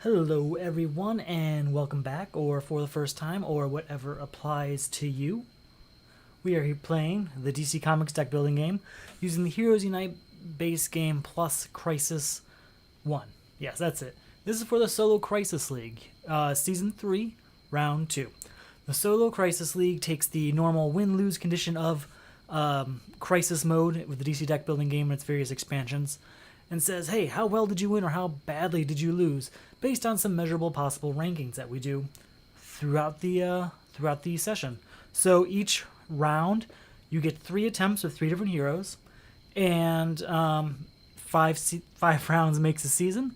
Hello everyone and welcome back, or for the first time, or whatever applies to you. We are here playing the DC Comics deck building game using the Heroes Unite base game plus Crisis 1. Yes, that's it. This is for the Solo Crisis League, Season 3, Round 2. The Solo Crisis League takes the normal win-lose condition of Crisis mode with the DC deck building game and its various expansions, and says, hey, how well did you win or how badly did you lose, based on some measurable possible rankings that we do throughout the session. So each round, you get 3 attempts with 3 different heroes, and 5 rounds makes a season.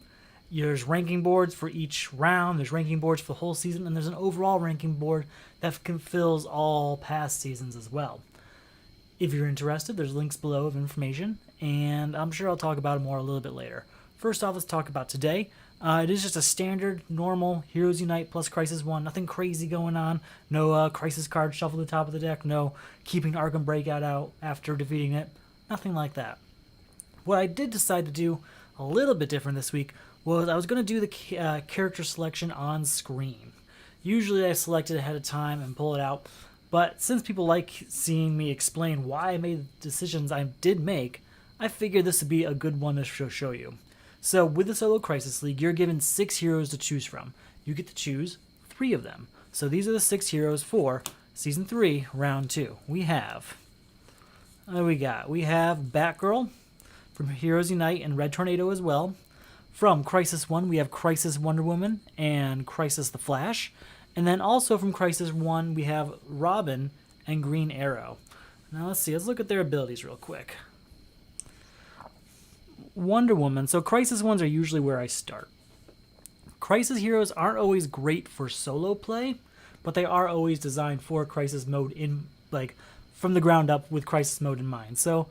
There's ranking boards for each round, there's ranking boards for the whole season, and there's an overall ranking board that fills all past seasons as well. If you're interested, there's links below of information, and I'm sure I'll talk about it more a little bit later. First off, let's talk about today. It is just a standard, normal Heroes Unite plus Crisis 1. Nothing crazy going on. No Crisis card shuffled at the top of the deck. No keeping Arkham Breakout out after defeating it. Nothing like that. What I did decide to do a little bit different this week was I was going to do the character selection on screen. Usually I select it ahead of time and pull it out, but since people like seeing me explain why I made the decisions I did make, I figured this would be a good one to show you. So with the Solo Crisis League, you're given 6 heroes to choose from. You get to choose 3 of them. So these are the 6 heroes for Season 3, Round 2. We have Batgirl from Heroes Unite and Red Tornado as well. From Crisis 1, we have Crisis Wonder Woman and Crisis the Flash. And then also from Crisis 1, we have Robin and Green Arrow. Now let's see, let's look at their abilities real quick. Wonder Woman, so Crisis 1s are usually where I start. Crisis heroes aren't always great for solo play, but they are always designed for Crisis mode from the ground up with Crisis mode in mind. So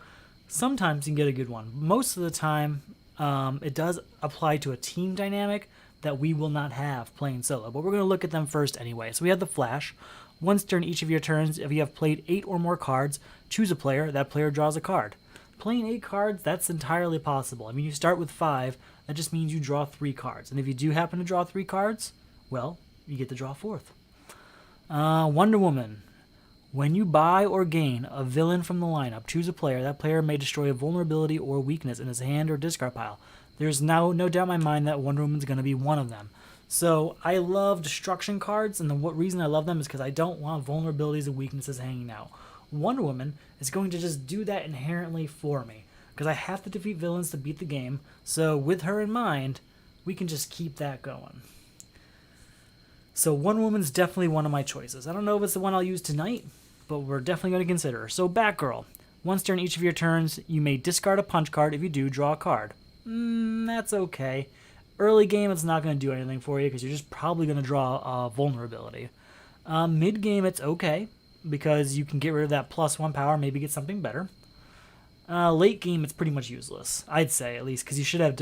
sometimes you can get a good one. Most of the time, it does apply to a team dynamic that we will not have playing solo, but we're going to look at them first anyway. So we have the Flash. Once during each of your turns, if you have played 8 or more cards, choose a player. That player draws a card. Playing 8 cards, that's entirely possible. I mean, you start with 5, that just means you draw 3 cards. And if you do happen to draw 3 cards, well, you get to draw a 4th. Wonder Woman. When you buy or gain a villain from the lineup, choose a player. That player may destroy a vulnerability or weakness in his hand or discard pile. There's no doubt in my mind that Wonder Woman's going to be one of them. So I love destruction cards, and the reason I love them is because I don't want vulnerabilities and weaknesses hanging out. Wonder Woman is going to just do that inherently for me, because I have to defeat villains to beat the game, so with her in mind, we can just keep that going. So Wonder Woman's definitely one of my choices. I don't know if it's the one I'll use tonight, but we're definitely going to consider her. So Batgirl. Once during each of your turns, you may discard a punch card. If you do, draw a card. That's okay. Early game, it's not going to do anything for you because you're just probably going to draw a vulnerability. Mid game, it's okay because you can get rid of that +1 power, maybe get something better. Late game, it's pretty much useless, I'd say at least, because you should have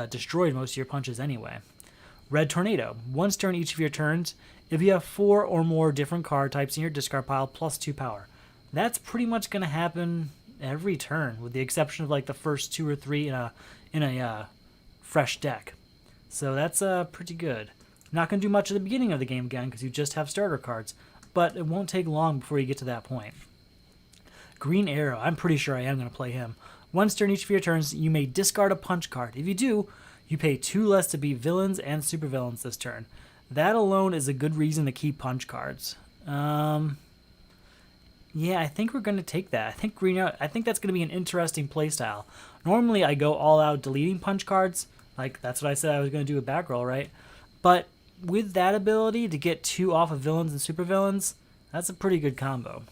destroyed most of your punches anyway. Red Tornado. Once during each of your turns, if you have 4 or more different card types in your discard pile, +2 power. That's pretty much going to happen every turn, with the exception of like the first 2 or 3 in a fresh deck. So that's pretty good. Not going to do much at the beginning of the game again because you just have starter cards, but it won't take long before you get to that point. Green Arrow. I'm pretty sure I am going to play him. Once during each of your turns, you may discard a punch card. If you do, you pay 2 less to beat villains and supervillains this turn. That alone is a good reason to keep punch cards. Yeah, I think we're going to take that. I think that's going to be an interesting playstyle. Normally, I go all out deleting punch cards. Like, that's what I said I was going to do with Batgirl, right? But with that ability to get 2 off of villains and supervillains, that's a pretty good combo.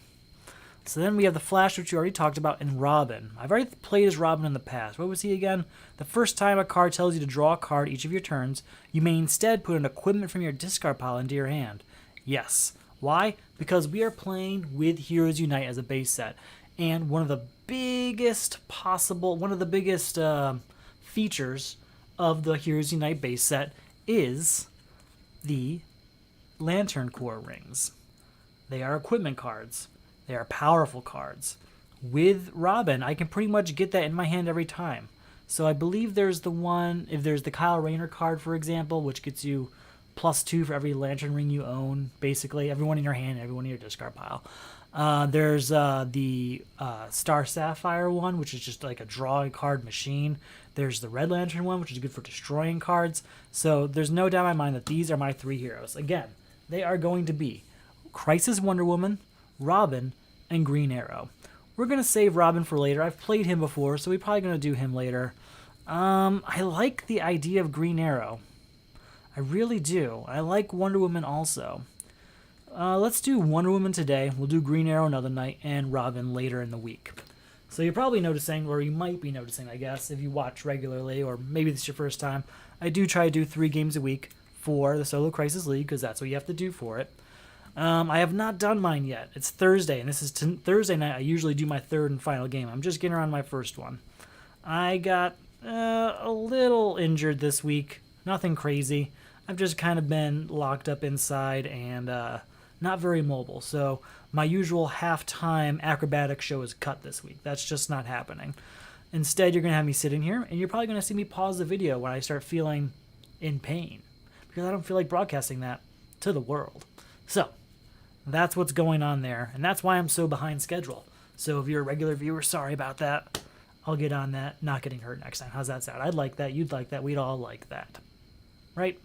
So then we have the Flash, which you already talked about, and Robin. I've already played as Robin in the past. What was he again? The first time a card tells you to draw a card each of your turns, you may instead put an equipment from your discard pile into your hand. Yes. Why? Because we are playing with Heroes Unite as a base set. And one of the biggest features of the Heroes Unite base set is the Lantern Core rings. They are equipment cards. They are powerful cards. With Robin, I can pretty much get that in my hand every time. So I believe there's the one, if there's the Kyle Rayner card, for example, which gets you +2 for every lantern ring you own, basically. Everyone in your hand, everyone in your discard pile. There's the Star Sapphire one, which is just like a drawing card machine. There's the Red Lantern one, which is good for destroying cards. So there's no doubt in my mind that these are my 3 heroes. Again, they are going to be Crisis Wonder Woman, Robin, and Green Arrow. We're going to save Robin for later. I've played him before, so we're probably going to do him later. I like the idea of Green Arrow. I really do. I like Wonder Woman also. Let's do Wonder Woman today. We'll do Green Arrow another night, and Robin later in the week. So you're probably noticing, or you might be noticing, I guess, if you watch regularly, or maybe this is your first time, I do try to do 3 games a week for the Solo Crisis League, because that's what you have to do for it. I have not done mine yet. It's Thursday, and this is Thursday night. I usually do my 3rd and final game. I'm just getting around my first one. I got a little injured this week. Nothing crazy. I've just kind of been locked up inside and not very mobile. So my usual halftime acrobatic show is cut this week. That's just not happening. Instead, you're going to have me sitting here, and you're probably going to see me pause the video when I start feeling in pain, because I don't feel like broadcasting that to the world. So that's what's going on there, and that's why I'm so behind schedule. So if you're a regular viewer, sorry about that. I'll get on that, not getting hurt next time. How's that sound? I'd like that. You'd like that. We'd all like that. Right?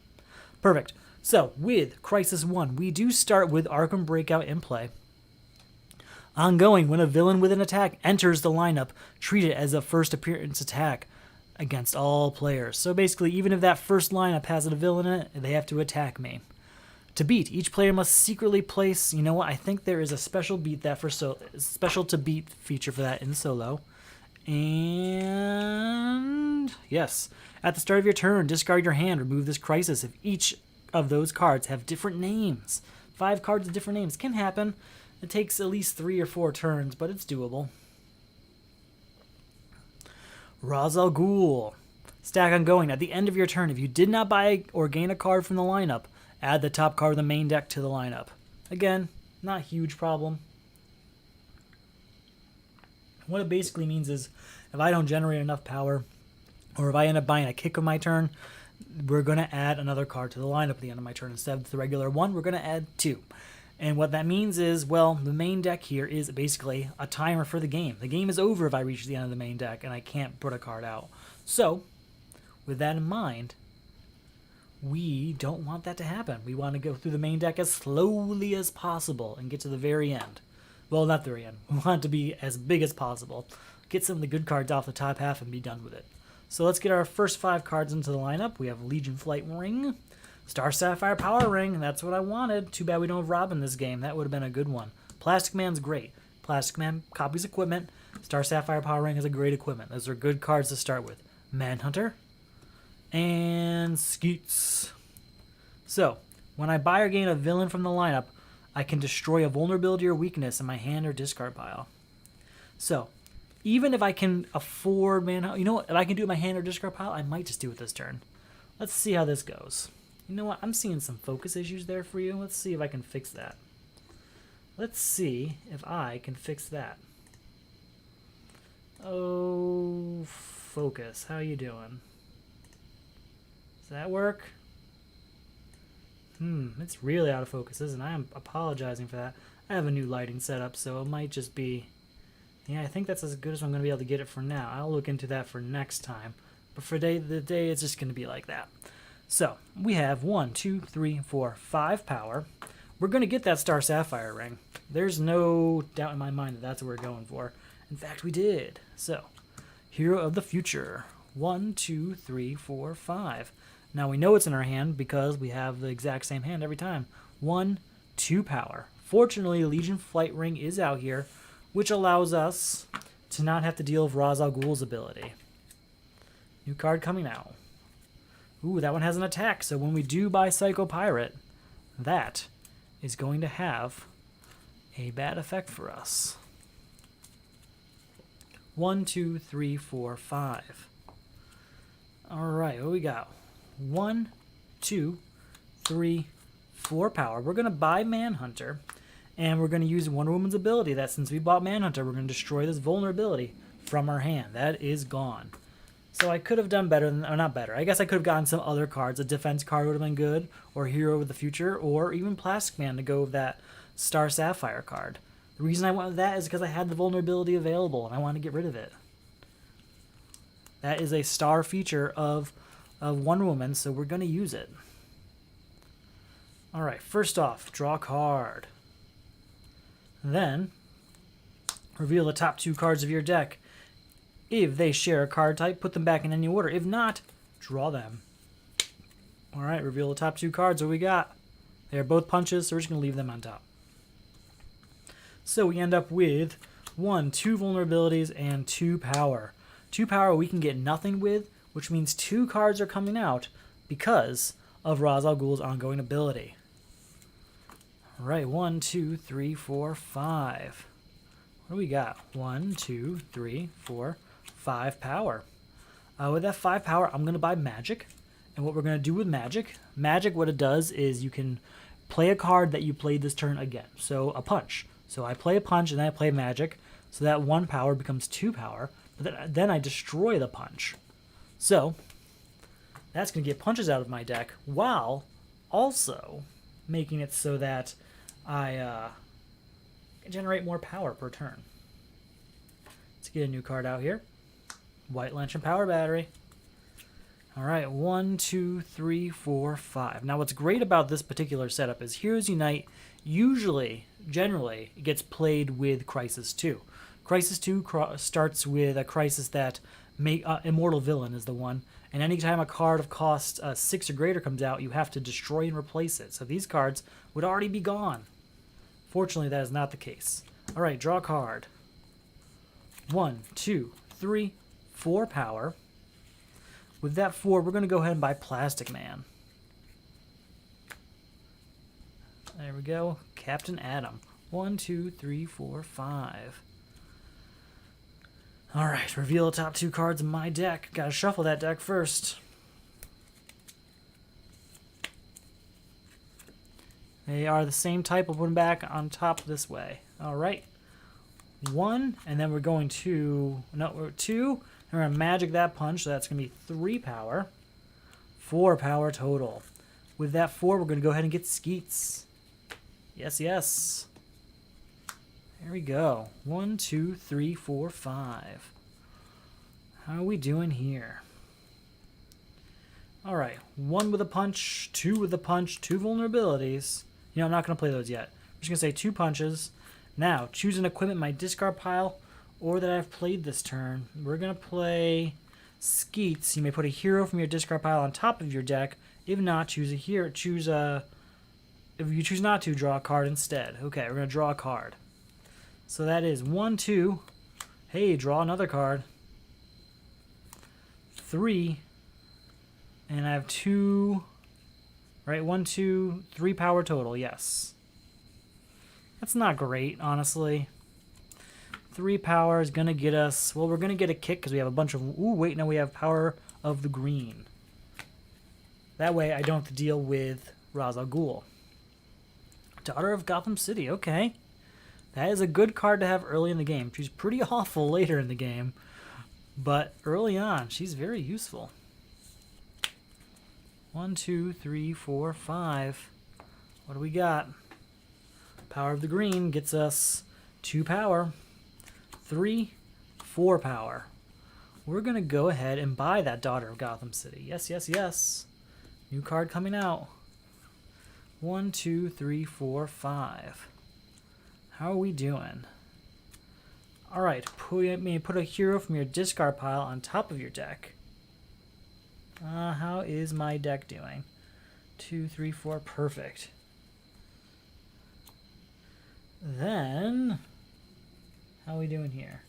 Perfect. So with Crisis 1, we do start with Arkham Breakout in play. Ongoing, when a villain with an attack enters the lineup, treat it as a first appearance attack against all players. So basically, even if that first lineup has a villain in it, they have to attack me. To beat, each player must secretly place, you know what, I think there is a special beat that for special to beat feature for that in solo. And yes, at the start of your turn, discard your hand, remove this crisis if each of those cards have different names. 5 cards with different names can happen. It takes at least 3 or 4 turns, but it's doable. Ra's al Ghul. Stack ongoing. At the end of your turn, if you did not buy or gain a card from the lineup, add the top card of the main deck to the lineup. Again, not a huge problem. What it basically means is, if I don't generate enough power, or if I end up buying a kick of my turn, we're going to add another card to the lineup at the end of my turn. Instead of the regular 1, we're going to add 2. And what that means is, well, the main deck here is basically a timer for the game. The game is over if I reach the end of the main deck and I can't put a card out. So, with that in mind, we don't want that to happen. We want to go through the main deck as slowly as possible and get to the very end. Well, not the very end. We want it to be as big as possible. Get some of the good cards off the top half and be done with it. So let's get our first 5 cards into the lineup. We have Legion Flight Ring, Star Sapphire Power Ring. That's what I wanted. Too bad we don't have Robin this game. That would have been a good one. Plastic Man's great. Plastic Man copies equipment. Star Sapphire Power Ring is a great equipment. Those are good cards to start with. Manhunter and Skeets. So, when I buy or gain a villain from the lineup, I can destroy a vulnerability or weakness in my hand or discard pile. So, even if I can afford Manhunter, you know what? If I can do it in my hand or discard pile, I might just do it this turn. Let's see how this goes. You know what? I'm seeing some focus issues there for you. Let's see if I can fix that. Let's see if I can fix that. Oh, focus. How you doing? Does that work? It's really out of focus, isn't it? I am apologizing for that. I have a new lighting setup, so it might just be... Yeah, I think that's as good as I'm going to be able to get it for now. I'll look into that for next time. But for the day, it's just going to be like that. So, we have 1, 2, 3, 4, 5 power. We're going to get that Star Sapphire ring. There's no doubt in my mind that that's what we're going for. In fact, we did. So, Hero of the Future. 1, 2, 3, 4, 5. Now we know it's in our hand because we have the exact same hand every time. 1, 2 power. Fortunately, Legion Flight Ring is out here, which allows us to not have to deal with Ra's al Ghul's ability. New card coming out. Ooh, that one has an attack, so when we do buy Psycho Pirate, that is going to have a bad effect for us. 1, 2, 3, 4, 5. Alright, what do we got? 1, 2, 3, 4 power. We're going to buy Manhunter, and we're going to use Wonder Woman's ability that since we bought Manhunter, we're going to destroy this vulnerability from our hand. That is gone. So I could have done better, or not better. I guess I could have gotten some other cards. A defense card would have been good, or Hero of the Future, or even Plastic Man to go with that Star Sapphire card. The reason I went with that is because I had the vulnerability available, and I wanted to get rid of it. That is a star feature of Wonder Woman, so we're going to use it. Alright, first off, draw a card. Then, Reveal the top 2 cards of your deck. If they share a card type, put them back in any order. If not, draw them. Alright, reveal the top 2 cards. What we got? They are both punches, so we're just going to leave them on top. So we end up with 1, 2 vulnerabilities, and 2 power. 2 power we can get nothing with, which means 2 cards are coming out because of Ra's al Ghul's ongoing ability. Alright, 1, 2, 3, 4, 5. What do we got? 1, 2, 3, 4, 5 power. With that 5 power, I'm going to buy magic. And what we're going to do with magic, what it does is you can play a card that you played this turn again. So a punch. So I play a punch and then I play magic. So that 1 power becomes 2 power. But then I destroy the punch. So that's going to get punches out of my deck while also making it so that I generate more power per turn. Let's get a new card out here. White Lantern Power Battery. Alright, 1, 2, 3, 4, 5. Now what's great about this particular setup is Heroes Unite generally, it gets played with Crisis 2. Crisis 2 starts with a Crisis that Immortal Villain is the one, and anytime a card of cost 6 or greater comes out, you have to destroy and replace it. So these cards would already be gone. Fortunately, that is not the case. Alright, draw a card. 1, 2, 3, 4 power. With that 4, we're going to go ahead and buy Plastic Man. There we go. Captain Atom. 1, 2, 3, 4, 5. Alright, reveal the top 2 cards in my deck. Gotta shuffle that deck first. They are the same type. We'll put them back on top this way. Alright. 1, and then we're going to... No, we're 2. And we're going to magic that punch, so that's going to be 3 power. 4 power total. With that 4, we're going to go ahead and get Skeets. Yes, yes. There we go. 1, 2, 3, 4, 5. How are we doing here? Alright. 1 with a punch, 2 with a punch, 2 vulnerabilities. You know, I'm not going to play those yet. I'm just going to say 2 punches. Now, choose an equipment in my discard pile or that I've played this turn. We're going to play Skeets. You may put a hero from your discard pile on top of your deck. If not, choose a hero. If you choose not to, draw a card instead. Okay, we're going to draw a card. So that is 1, 2. Hey, draw another card. 3. And I have 2. Right, 1, 2, 3 power total, yes. That's not great, honestly. 3 power is going to get us... Well, we're going to get a kick because we have a bunch of... Ooh, wait, no, we have Power of the Green. That way I don't have to deal with Ra's al Ghul. Daughter of Gotham City, okay. That is a good card to have early in the game. She's pretty awful later in the game. But early on, she's very useful. 1, 2, 3, 4, 5. What do we got? Power of the Green gets us 2 power. 3, 4 power. We're going to go ahead and buy that Daughter of Gotham City. Yes, yes, yes. New card coming out. 1, 2, 3, 4, 5. How are we doing? Alright, put a hero from your discard pile on top of your deck. How is my deck doing? 2, 3, 4, perfect. Then, how are we doing here?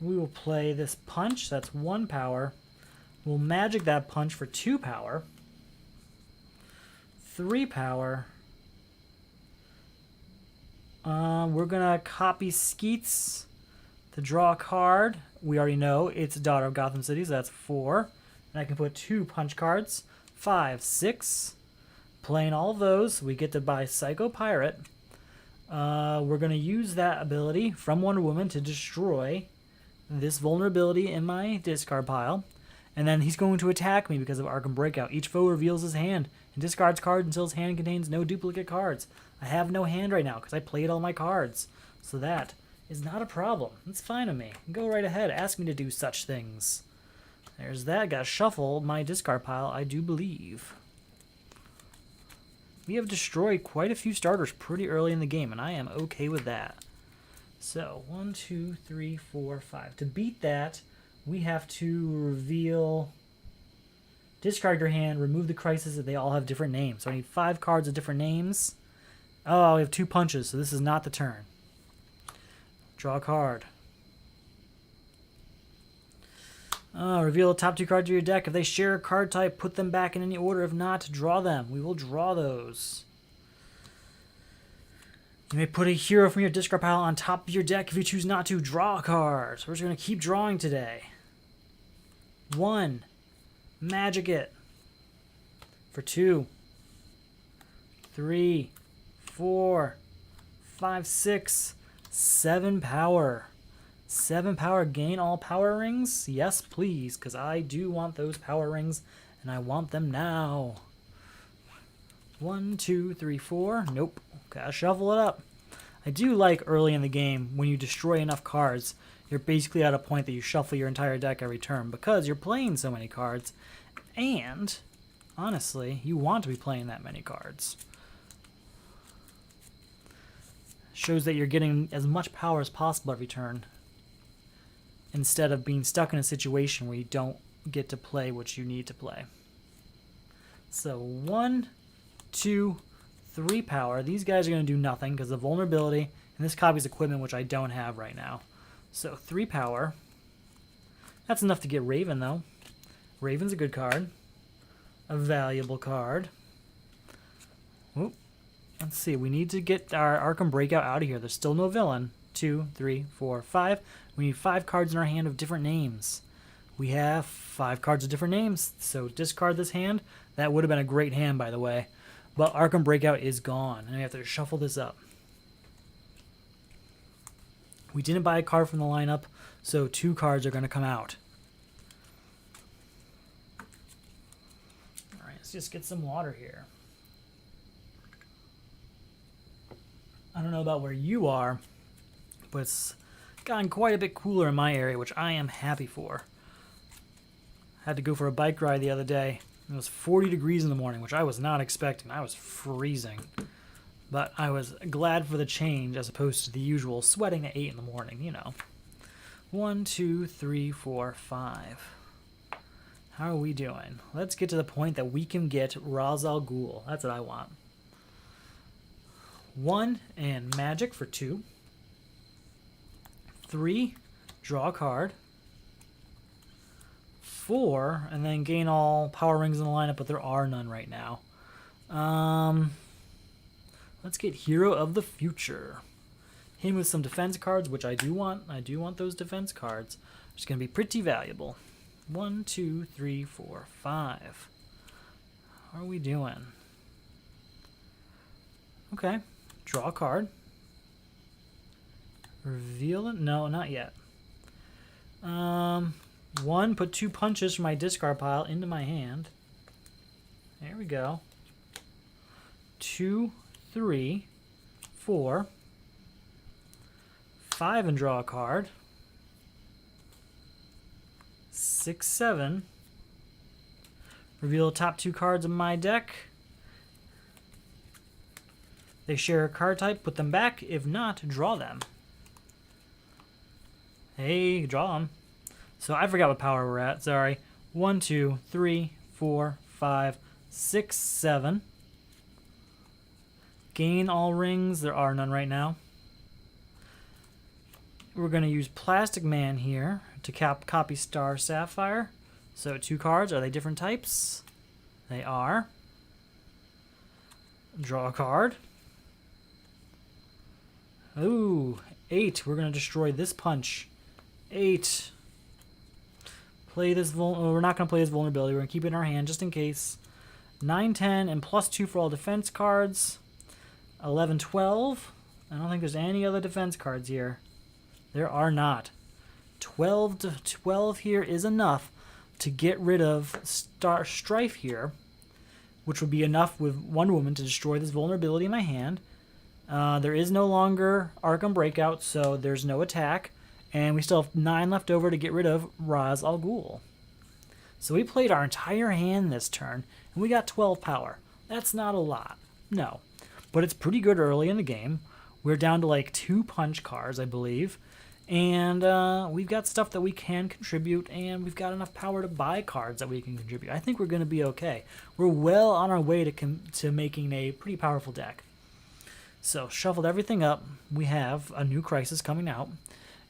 We will play this punch, that's 1 power. We'll magic that punch for 2 power. 3 power. We're gonna copy Skeets to draw a card. We already know it's Daughter of Gotham City, so that's 4. And I can put 2 punch cards. 5, 6. Playing all of those, we get to buy Psycho Pirate. We're gonna use that ability from Wonder Woman to destroy this vulnerability in my discard pile. And then he's going to attack me because of Arkham Breakout. Each foe reveals his hand and discards cards until his hand contains no duplicate cards. I have no hand right now because I played all my cards. So that is not a problem. It's fine with me. Go right ahead. Ask me to do such things. There's that. Gotta shuffle my discard pile, I do believe. We have destroyed quite a few starters pretty early in the game, and I am okay with that. So, 1, 2, 3, 4, 5. To beat that, we have to reveal, discard your hand, remove the crisis that they all have different names. So I need 5 cards of different names. Oh, we have 2 punches, so this is not the turn. Draw a card. Reveal the top 2 cards of your deck. If they share a card type, put them back in any order. If not, draw them. We will draw those. You may put a hero from your discard pile on top of your deck. If you choose not to, draw a card. So we're just going to keep drawing today. 1. Magic it. For 2. 3. 4. 5, 6. 7 power. 7 power. Gain all power rings? Yes, please, because I do want those power rings, and I want them now. 1, 2, 3, 4. Nope. Gotta shuffle it up. I do like early in the game, when you destroy enough cards, you're basically at a point that you shuffle your entire deck every turn because you're playing so many cards, and honestly, you want to be playing that many cards. Shows that you're getting as much power as possible every turn, instead of being stuck in a situation where you don't get to play what you need to play. So 1, 2, 3 power. These guys are going to do nothing because of vulnerability, and this copy's equipment, which I don't have right now. So 3 power. That's enough to get Raven, though. Raven's a good card. A valuable card. Oop. Let's see. We need to get our Arkham Breakout out of here. There's still no villain. 2, 3, 4, 5. We need 5 cards in our hand of different names. We have 5 cards of different names, so discard this hand. That would have been a great hand, by the way. But Arkham Breakout is gone, and we have to shuffle this up. We didn't buy a card from the lineup, so 2 cards are going to come out. Alright, let's just get some water here. I don't know about where you are, but it's gotten quite a bit cooler in my area, which I am happy for. Had to go for a bike ride the other day. It was 40 degrees in the morning, which I was not expecting. I was freezing. But I was glad for the change as opposed to the usual sweating at 8 in the morning, you know. 1, 2, 3, 4, 5. How are we doing? Let's get to the point that we can get Ra's al Ghul. That's what I want. 1 and magic for 2. 3, draw a card. 4, and then gain all power rings in the lineup, but there are none right now. Let's get Hero of the Future. Him with some defense cards, which I do want. I do want those defense cards. It's going to be pretty valuable. 1, 2, 3, 4, 5. How are we doing? Okay. Draw a card. Reveal it? No, not yet. 1, put 2 punches from my discard pile into my hand. There we go. 2, 3, 4, 5 and draw a card. 6, 7. Reveal the top 2 cards of my deck. They share a card type, put them back. If not, draw them. Hey, draw them. So I forgot what power we're at. Sorry. 1, 2, 3, 4, 5, 6, 7. Gain all rings. There are none right now. We're going to use Plastic Man here to copy Star Sapphire. So 2 cards. Are they different types? They are. Draw a card. Ooh, 8. We're going to destroy this punch. 8. Play this we're not going to play this vulnerability. We're going to keep it in our hand just in case. 9, 10, and +2 for all defense cards. 11, 12. I don't think there's any other defense cards here. There are not. 12 to 12 here is enough to get rid of Strife here, which would be enough with Wonder Woman to destroy this vulnerability in my hand. There is no longer Arkham Breakout, so there's no attack. And we still have 9 left over to get rid of Ra's al Ghul. So we played our entire hand this turn, and we got 12 power. That's not a lot. No. But it's pretty good early in the game. We're down to like 2 punch cards, I believe. And we've got stuff that we can contribute, and we've got enough power to buy cards that we can contribute. I think we're going to be okay. We're well on our way to making a pretty powerful deck. So, shuffled everything up. We have a new crisis coming out,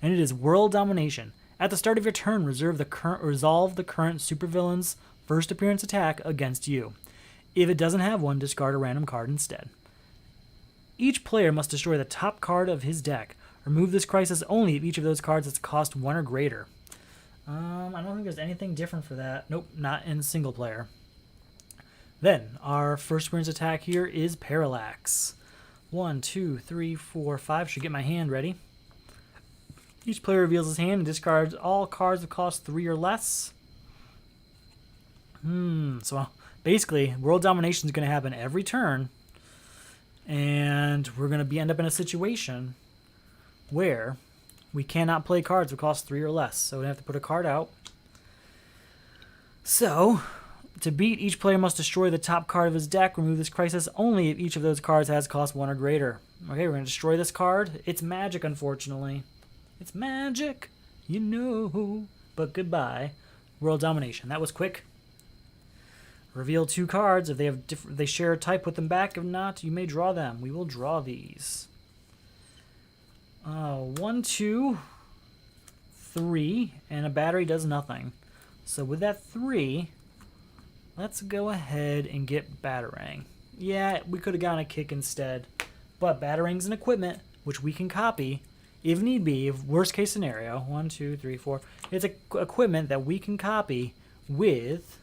and it is World Domination. At the start of your turn, resolve the current supervillain's first appearance attack against you. If it doesn't have one, discard a random card instead. Each player must destroy the top card of his deck. Remove this crisis only if each of those cards has cost 1 or greater. I don't think there's anything different for that. Nope, not in single player. Then, our first appearance attack here is Parallax. 1, 2, 3, 4, 5. Should get my hand ready. Each player reveals his hand and discards all cards that cost 3 or less. So basically, World Domination is going to happen every turn. And we're going to end up in a situation where we cannot play cards that cost 3 or less. So we have to put a card out. So, to beat, each player must destroy the top card of his deck. Remove this crisis only if each of those cards has cost 1 or greater. Okay, we're going to destroy this card. It's magic, unfortunately. It's magic, you know. But goodbye. World Domination. That was quick. Reveal 2 cards. If they share a type, put them back. If not, you may draw them. We will draw these. 1, 2, 3, and a battery does nothing. So with that 3, let's go ahead and get Batarang. Yeah, we could have gotten a kick instead, but Batarang's an equipment which we can copy if need be. If worst case scenario, 1, 2, 3, 4. It's a equipment that we can copy with,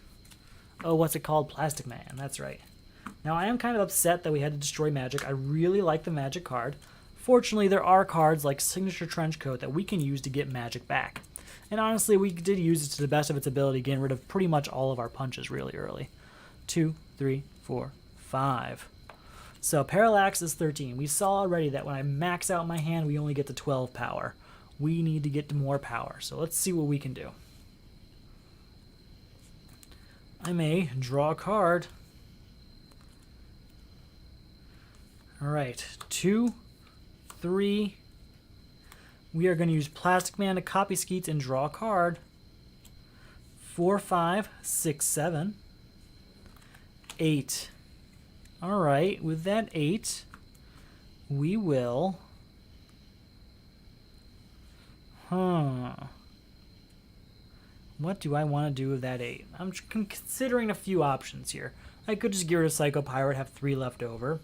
what's it called? Plastic Man. That's right. Now I am kind of upset that we had to destroy magic. I really like the magic card. Fortunately, there are cards like Signature Trenchcoat that we can use to get magic back. And honestly, we did use it to the best of its ability, getting rid of pretty much all of our punches really early. 2, 3, 4, 5. So Parallax is 13. We saw already that when I max out my hand, we only get to 12 power. We need to get to more power. So let's see what we can do. I may draw a card. Alright, 2, 3. We are going to use Plastic Man to copy Skeets and draw a card. 4, 5, 6, 7, 8. Alright, with that 8, we will... What do I want to do with that 8? I'm considering a few options here. I could just get rid of Psycho Pirate, have 3 left over.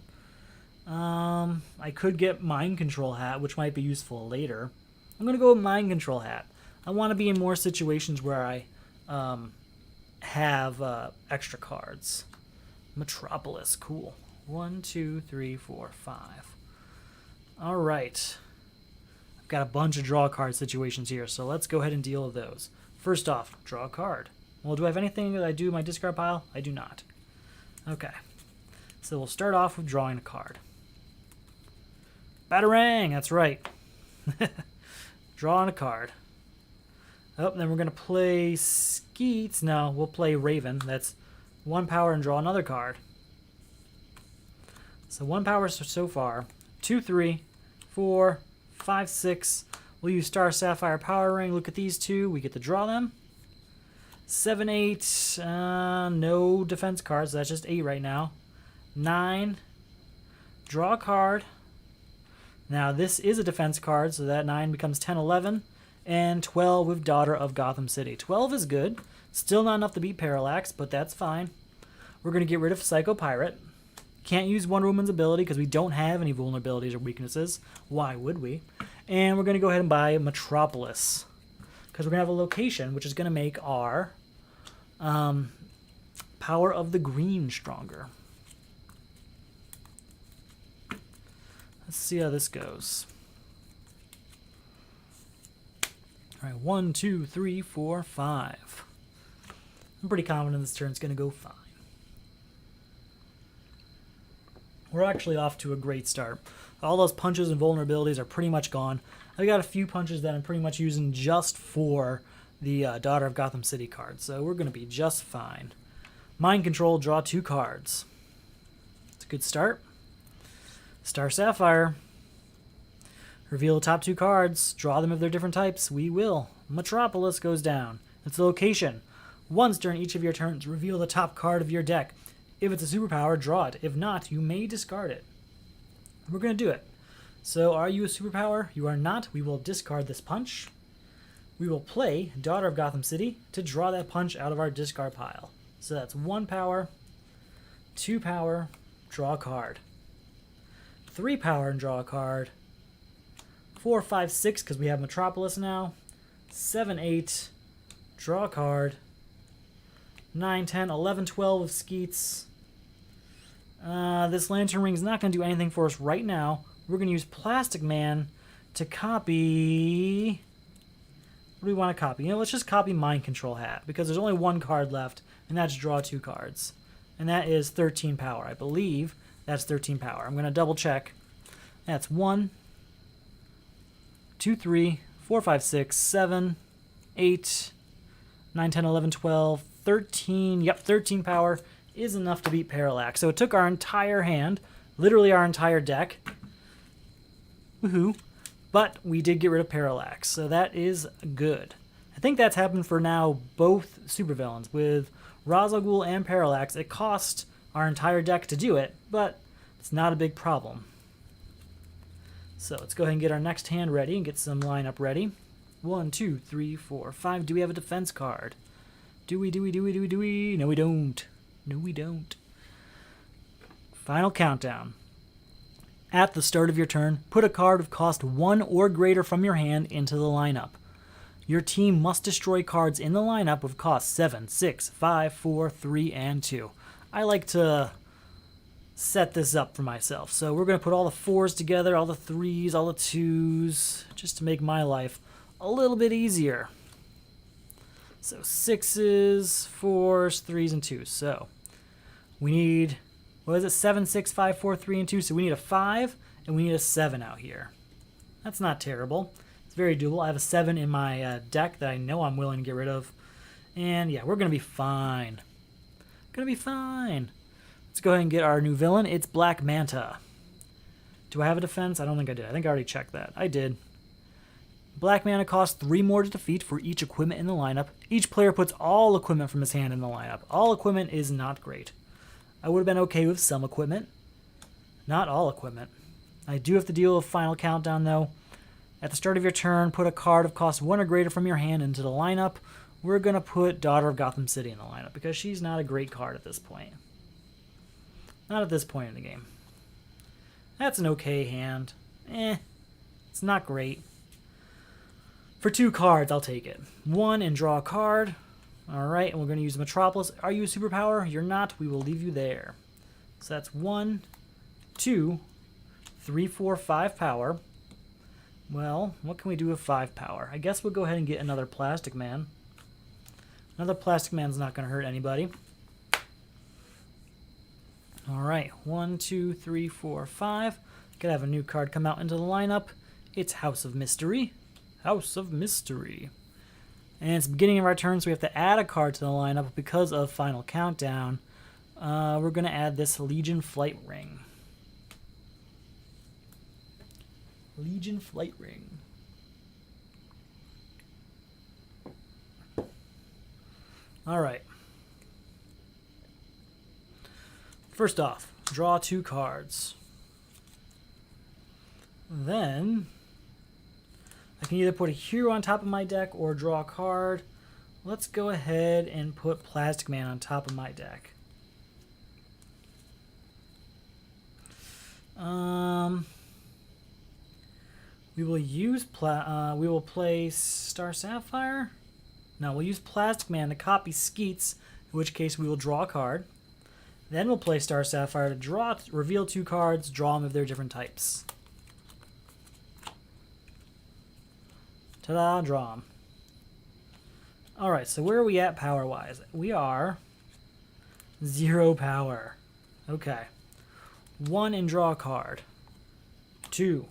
I could get Mind Control Hat, which might be useful later. I'm going to go with Mind Control Hat. I want to be in more situations where I have extra cards. Metropolis, cool. 1, 2, 3, 4, 5. Alright. I've got a bunch of draw card situations here, so let's go ahead and deal with those. First off, draw a card. Well, do I have anything that I do in my discard pile? I do not. Okay. So we'll start off with drawing a card. Batarang! That's right. Drawing a card. Oh, then we're going to play Skeets. No, we'll play Raven. That's 1 power and draw another card. So 1 power so far. 2, 3, 4, 5, 6. We'll use Star Sapphire Power Ring. Look at these 2. We get to draw them. 7, 8. No defense cards. So that's just 8 right now. 9. Draw a card. Now this is a defense card, so that 9 becomes 10, 11. And 12 with Daughter of Gotham City. 12 is good. Still not enough to beat Parallax, but that's fine. We're going to get rid of Psycho Pirate. Can't use Wonder Woman's ability because we don't have any vulnerabilities or weaknesses. Why would we? And we're going to go ahead and buy Metropolis, because we're going to have a location which is going to make our Power of the Green stronger. Let's see how this goes. Alright, 1, 2, 3, 4, 5. I'm pretty confident this turn's going to go fine. We're actually off to a great start. All those punches and vulnerabilities are pretty much gone. I've got a few punches that I'm pretty much using just for the Daughter of Gotham City card, so we're going to be just fine. Mind Control, draw 2 cards. It's a good start. Star Sapphire. Reveal the top 2 cards. Draw them if they're different types. We will. Metropolis goes down. It's the location. Once during each of your turns, reveal the top card of your deck. If it's a superpower, draw it. If not, you may discard it. We're going to do it. So, are you a superpower? You are not. We will discard this punch. We will play Daughter of Gotham City to draw that punch out of our discard pile. So that's 1 power, 2 power, draw a card. 3 power and draw a card. 4, 5, 6 because we have Metropolis now. 7, 8, draw a card. 9, 10, 11, 12 of Skeets. This Lantern Ring is not going to do anything for us right now. We're going to use Plastic Man to copy... What do we want to copy? Let's just copy Mind Control Hat, because there's only 1 card left, and that's draw 2 cards. And that is 13 power. I believe that's 13 power. I'm going to double check. That's 1, 2, 3, 4, 5, 6, 7, 8, 9, 10, 11, 12, 13. Yep, 13 power is enough to beat Parallax. So it took our entire hand, literally our entire deck. Woohoo. But we did get rid of Parallax, so that is good. I think that's happened for now both supervillains. With Ra's al Ghul and Parallax, it cost our entire deck to do it, but it's not a big problem. So let's go ahead and get our next hand ready and get some lineup ready. 1, 2, 3, 4, 5. Do we have a defense card? Do we? No, we don't. No, we don't. Final countdown. At the start of your turn, put a card of cost 1 or greater from your hand into the lineup. Your team must destroy cards in the lineup with cost 7, 6, 5, 4, 3, and 2. I like to set this up for myself. So we're going to put all the 4s together, all the 3s, all the 2s, just to make my life a little bit easier. So 6s, 4s, 3s, and 2s. So we need... What is it? 7, 6, 5, 4, 3, and 2. So we need a 5, and we need a 7 out here. That's not terrible. It's very doable. I have a 7 in my deck that I know I'm willing to get rid of. And yeah, we're going to be fine. Going to be fine. Let's go ahead and get our new villain. It's Black Manta. Do I have a defense? I don't think I did. I think I already checked that. I did. Black Manta costs 3 more to defeat for each equipment in the lineup. Each player puts all equipment from his hand in the lineup. All equipment is not great. I would have been okay with some equipment. Not all equipment. I do have to deal with Final Countdown, though. At the start of your turn, put a card of cost 1 or greater from your hand into the lineup. We're going to put Daughter of Gotham City in the lineup, because she's not a great card at this point. Not at this point in the game. That's an okay hand. It's not great. For 2 cards, I'll take it. 1 and draw a card. Alright, and we're going to use Metropolis. Are you a superpower? You're not. We will leave you there. So that's 1, 2, 3, 4, 5 power. Well, what can we do with 5 power? I guess we'll go ahead and get another Plastic Man. Another Plastic Man's not going to hurt anybody. Alright, 1, 2, 3, 4, 5. Could have a new card come out into the lineup. It's House of Mystery. House of Mystery. And it's the beginning of our turn, so we have to add a card to the lineup because of Final Countdown. We're going to add this Legion Flight Ring. Legion Flight Ring. Alright. First off, draw 2 cards. Then I can either put a hero on top of my deck or draw a card. Let's go ahead and put Plastic Man on top of my deck. We will play Star Sapphire. No, we'll use Plastic Man to copy Skeets, in which case we will draw a card. Then we'll play Star Sapphire to reveal 2 cards, draw them if they're different types. Ta-da, draw them. Alright, so where are we at power-wise? We are 0 power. Okay. 1 and draw a card. 2,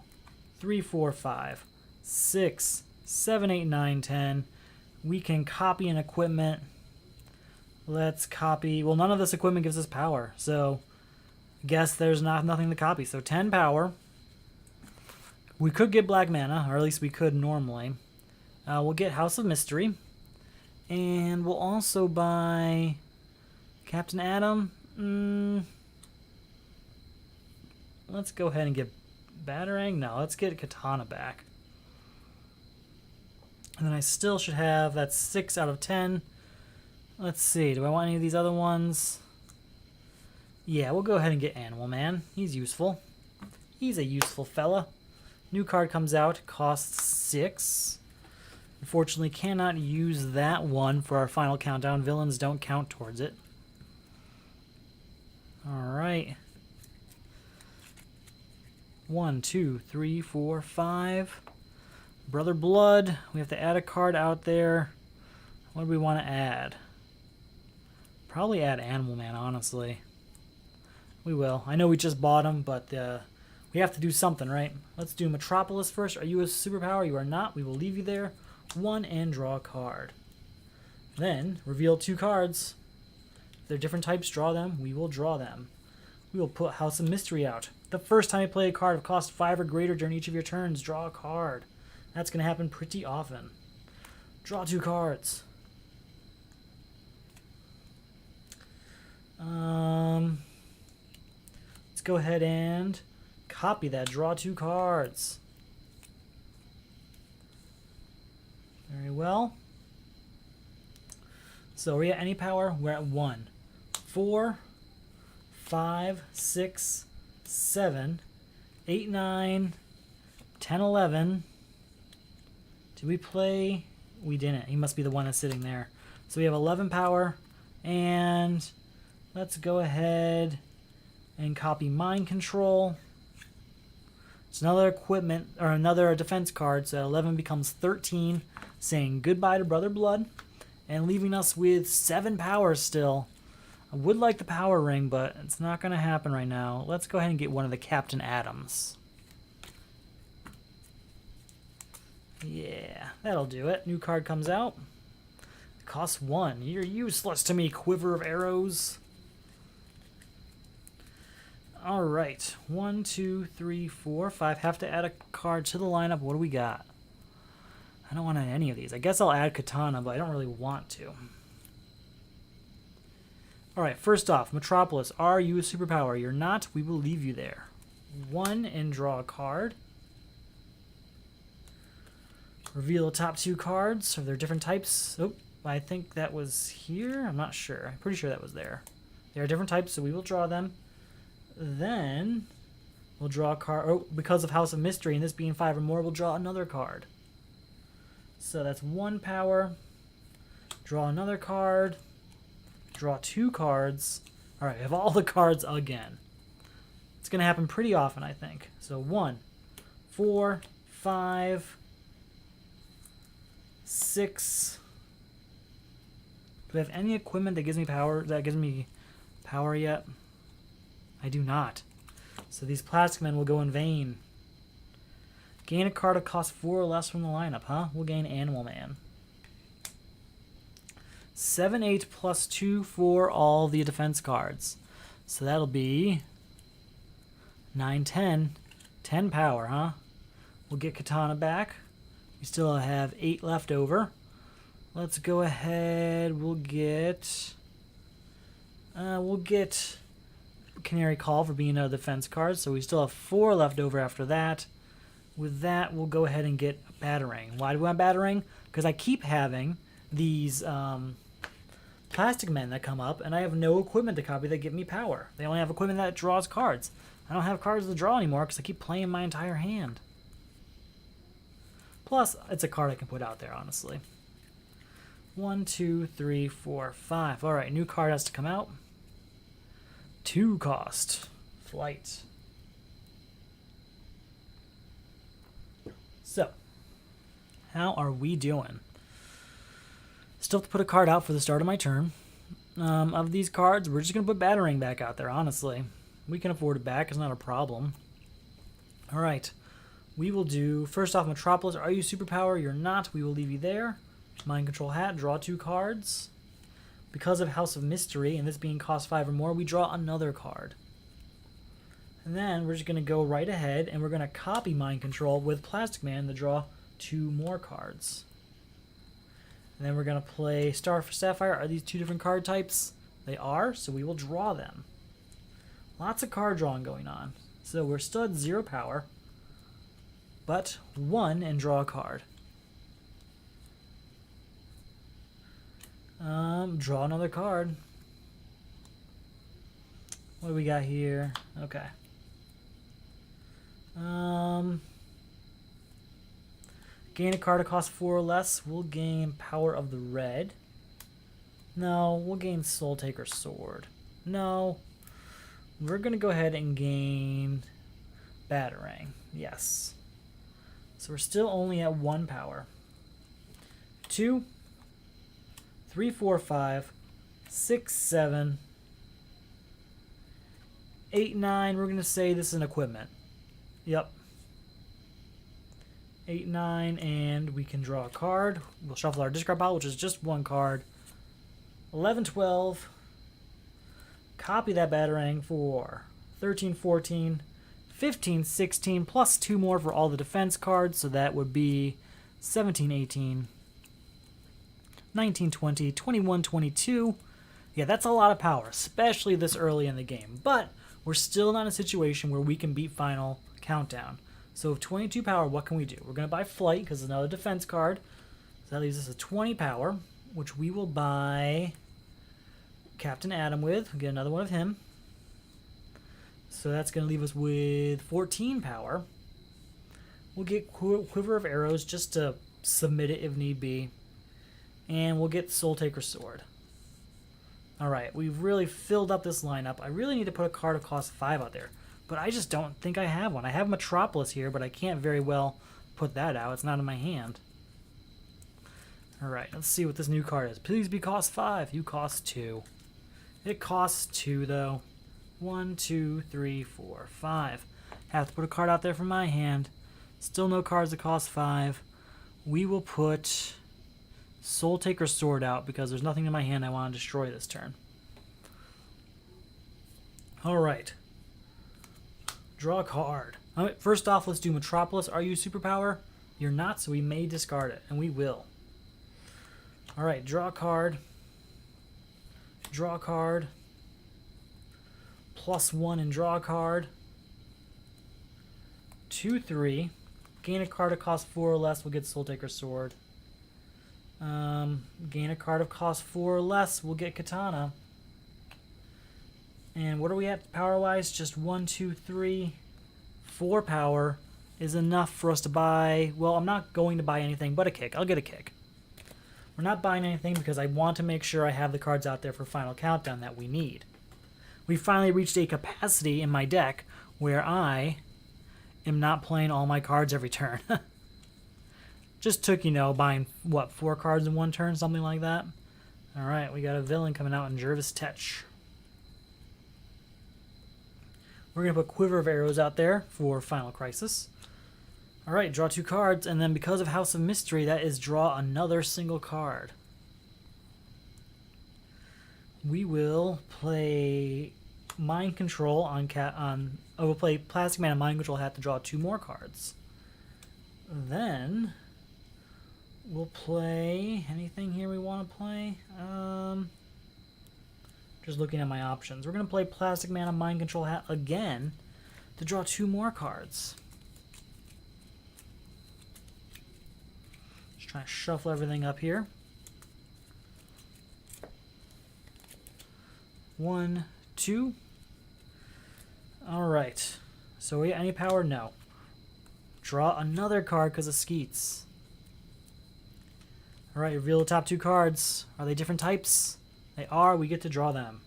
3, 4, 5, 6, 7, 8, 9, 10. We can copy an equipment. Let's copy... Well, none of this equipment gives us power, so guess there's nothing to copy. So 10 power. We could get black mana, or at least we could normally. We'll get House of Mystery. And we'll also buy Captain Atom. Let's go ahead and get Batarang. No, let's get Katana back. And then I still should have, that's 6 out of 10. Let's see, do I want any of these other ones? Yeah, we'll go ahead and get Animal Man. He's useful. He's a useful fella. New card comes out, costs 6. Unfortunately, cannot use that one for our final countdown. Villains don't count towards it. Alright. 1, 2, 3, 4, 5. Brother Blood. We have to add a card out there. What do we want to add? Probably add Animal Man, honestly. We will. I know we just bought him, but we have to do something, right? Let's do Metropolis first. Are you a superpower? You are not. We will leave you there. 1 and draw a card. Then, reveal 2 cards. If they're different types, draw them. We will draw them. We will put House of Mystery out. The first time you play a card of cost 5 or greater during each of your turns, draw a card. That's going to happen pretty often. Draw 2 cards. Let's go ahead and copy that. Draw 2 cards. Very well. So are we at any power? We're at 1. 4, 5, 6, 7, 8, 9, 10, 11. Did we play? We didn't. He must be the one that's sitting there. So we have 11 power. And let's go ahead and copy Mind Control. It's another equipment, or another defense card. So 11 becomes 13, saying goodbye to Brother Blood. And leaving us with 7 power still. I would like the power ring, but it's not going to happen right now. Let's go ahead and get one of the Captain Atoms. Yeah, that'll do it. New card comes out. It costs 1. You're useless to me, Quiver of Arrows. Alright. 1, 2, 3, 4, 5. Have to add a card to the lineup. What do we got? I don't want to add any of these. I guess I'll add Katana, but I don't really want to. Alright, first off, Metropolis. Are you a superpower? You're not. We will leave you there. 1 and draw a card. Reveal the top 2 cards. Are there different types? Oh, I think that was here. I'm not sure. I'm pretty sure that was there. They are different types, so we will draw them. Then we'll draw a card. Oh, because of House of Mystery and this being 5 or more, we'll draw another card. So that's 1 power. Draw another card. Draw 2 cards. Alright, I have all the cards again. It's going to happen pretty often, I think. So 1, 4, 5, 6. Do I have any equipment that gives me power yet? I do not. So these plastic men will go in vain. Gain a card of cost 4 or less from the lineup, huh? We'll gain Animal Man. 7, 8 plus 2 for all the defense cards. So that'll be 9, 10. 10 power, huh? We'll get Katana back. We still have 8 left over. Let's go ahead. We'll get Canary Call for being a defense card. So we still have 4 left over after that. With that, we'll go ahead and get a Batarang. Why do we want Batarang? Because I keep having these plastic men that come up, and I have no equipment to copy that give me power. They only have equipment that draws cards. I don't have cards to draw anymore because I keep playing my entire hand. Plus, it's a card I can put out there, honestly. 1, 2, 3, 4, 5. Alright, new card has to come out. 2 cost. Flight. So, how are we doing? Still have to put a card out for the start of my turn. Of these cards, we're just going to put Batarang back out there, honestly. We can afford it back. It's not a problem. Alright. We will do, first off, Metropolis. Are you superpower? You're not. We will leave you there. Mind Control Hat. Draw 2 cards. Because of House of Mystery, and this being cost 5 or more, we draw another card. And then we're just going to go right ahead and we're going to copy Mind Control with Plastic Man to draw 2 more cards. And then we're going to play Star for Sapphire. Are these 2 different card types? They are, so we will draw them. Lots of card drawing going on. So we're still at 0 power, but 1 and draw a card. Draw another card. What do we got here? Okay. Gain a card that costs 4 or less. We'll gain Power of the Red. No, we'll gain Soul Taker Sword. No. We're going to go ahead and gain Batarang. Yes. So we're still only at 1 power. 2, 3, 4, 5, 6, 7, 8, 9. We're going to say this is an equipment. Yep. 8, 9, and we can draw a card. We'll shuffle our discard pile, which is just 1 card. 11, 12. Copy that Batarang for 13, 14, 15, 16, plus 2 more for all the defense cards, so that would be 17, 18, 19, 20, 21, 22. Yeah, that's a lot of power, especially this early in the game. But we're still not in a situation where we can beat Final Countdown. So with 22 power, what can we do? We're going to buy Flight because it's another defense card. So that leaves us a 20 power, which we will buy Captain Atom with. We'll get another one of him. So that's going to leave us with 14 power. We'll get Quiver of Arrows just to submit it if need be. And we'll get Soul Taker Sword. Alright, we've really filled up this lineup. I really need to put a card that costs 5 out there. But I just don't think I have one. I have Metropolis here, but I can't very well put that out. It's not in my hand. Alright, let's see what this new card is. Please be cost 5. You cost 2. It costs 2, though. 1, 2, 3, 4, 5. Have to put a card out there from my hand. Still no cards that cost 5. We will put Soul Taker Sword out because there's nothing in my hand I want to destroy this turn. Alright. Draw a card. Right, first off, let's do Metropolis. Are you superpower? You're not, so we may discard it, and we will. Alright, draw a card. Draw a card. +1 and draw a card. 2, 3. Gain a card that costs 4 or less, we'll get Soul Taker Sword. Gain a card of cost 4 or less, we'll get Katana. And what are we at power-wise? Just 1, 2, 3, 4 power is enough for us to buy... Well, I'm not going to buy anything but a kick. I'll get a kick. We're not buying anything because I want to make sure I have the cards out there for Final Countdown that we need. We finally reached a capacity in my deck where I am not playing all my cards every turn. Just took, buying, 4 cards in 1 turn? Something like that? Alright, we got a villain coming out in Jervis Tetch. We're going to put Quiver of Arrows out there for Final Crisis. Alright, draw 2 cards, and then because of House of Mystery, that is draw another single card. We will play Mind Control on we'll play Plastic Man and Mind Control have to draw 2 more cards. Then we'll play anything here we want to play. Just looking at my options. We're going to play Plastic Man and Mind Control hat again to draw 2 more cards. Just trying to shuffle everything up here. 1, 2. Alright. So we any power? No. Draw another card because of Skeets. Alright, reveal the top 2 cards. Are they different types? They are. We get to draw them.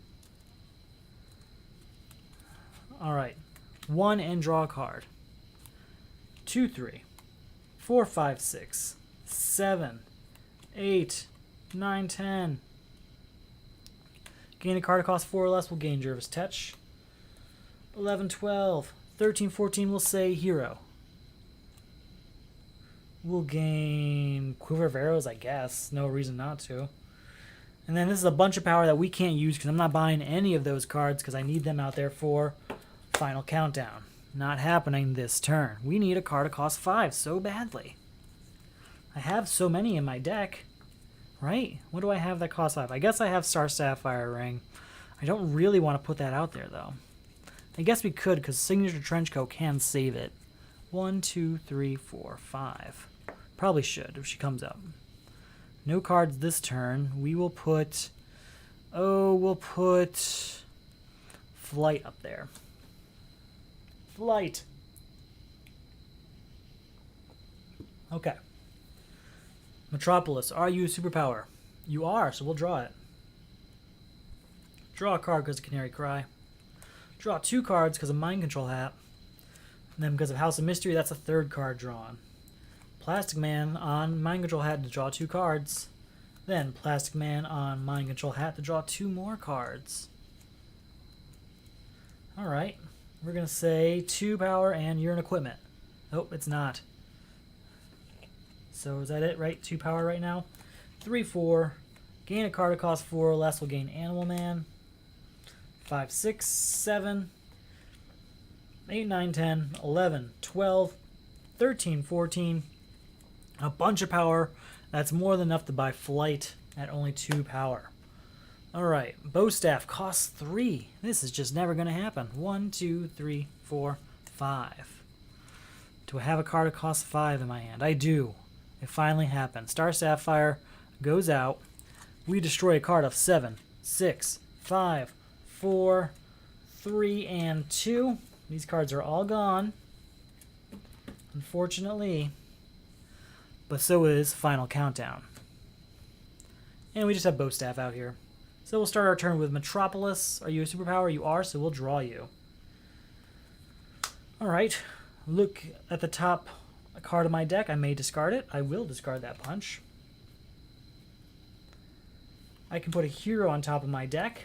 Alright. 1 and draw a card. 2, 3, 4, 5, 6, 7, 8, 9, 10. Gain a card that costs 4 or less, we'll gain Jervis Tetch. 11, 12, 13, 14, we'll say Hero. We'll gain Quiver of Arrows, I guess. No reason not to. And then this is a bunch of power that we can't use because I'm not buying any of those cards because I need them out there for Final countdown. Not happening this turn. We need a card to cost 5 so badly. I have so many in my deck, right? What do I have that costs 5? I guess I have Star Sapphire Ring. I don't really want to put that out there, though. I guess we could, because Signature Trenchcoat can save it. 1, 2, 3, 4, 5. Probably should, if she comes up. No cards this turn. We will put... Oh, we'll put... Flight up there. Flight! Okay. Metropolis, are you a superpower? You are, so we'll draw it. Draw a card because of Canary Cry. Draw 2 cards because of Mind Control Hat. And then because of House of Mystery, that's a 3rd card drawn. Plastic Man on Mind Control Hat to draw 2 cards. Then Plastic Man on Mind Control Hat to draw 2 more cards. Alright. We're going to say 2 power and you're an equipment. Oh, it's not. So is that it, right? 2 power right now. 3, 4. Gain a card that costs 4 or less will gain Animal Man. 5, 6, 7, 8, 9, 10, 11, 12, 13, 14. A bunch of power. That's more than enough to buy Flight at only 2 power. Alright, Bow Staff costs 3. This is just never going to happen. 1, 2, 3, 4, 5. Do I have a card that costs 5 in my hand? I do. It finally happened. Star Sapphire goes out. We destroy a card of 7, 6, 5, 4, 3, and 2. These cards are all gone, unfortunately. But so is Final Countdown. And we just have Bow Staff out here. So we'll start our turn with Metropolis. Are you a superpower? You are, so we'll draw you. Alright. Look at the top card of my deck. I may discard it. I will discard that punch. I can put a hero on top of my deck.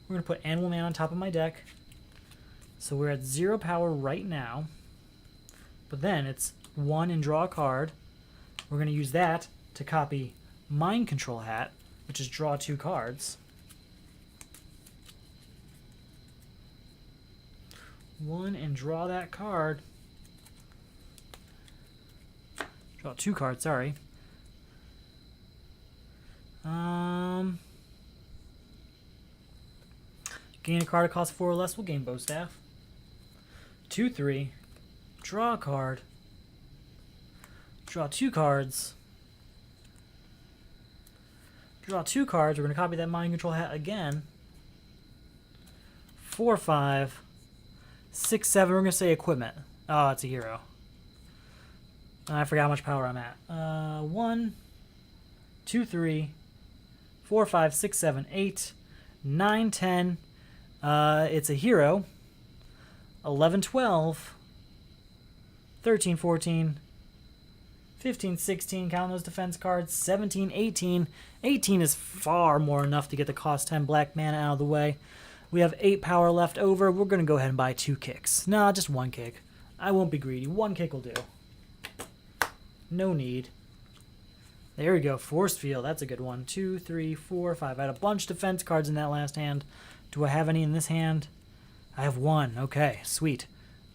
We're going to put Animal Man on top of my deck. So we're at 0 power right now. But then it's 1 and draw a card. We're going to use that to copy Mind Control Hat, which is draw 2 cards. 1 and draw that card. Draw 2 cards, sorry. Gain a card that costs 4 or less, we'll gain Bow Staff. 2, 3. Draw a card. Draw 2 cards. Draw 2 cards. We're going to copy that Mind Control Hat again. 4, 5. 6, 7. We're going to say equipment. Oh, it's a hero. I forgot how much power I'm at. 1, 2, 3, 4, 5, 6, 7, 8, 9, 10. It's a hero. 11, 12. 13, 14. 15, 16. Count those defense cards. 17, 18. 18 is far more enough to get the cost 10 black mana out of the way. We have 8 power left over. We're going to go ahead and buy 2 kicks. Nah, just 1 kick. I won't be greedy. 1 kick will do. No need. There we go. Force Field. That's a good one. 2, 3, 4, 5. I had a bunch of defense cards in that last hand. Do I have any in this hand? I have 1. Okay, sweet.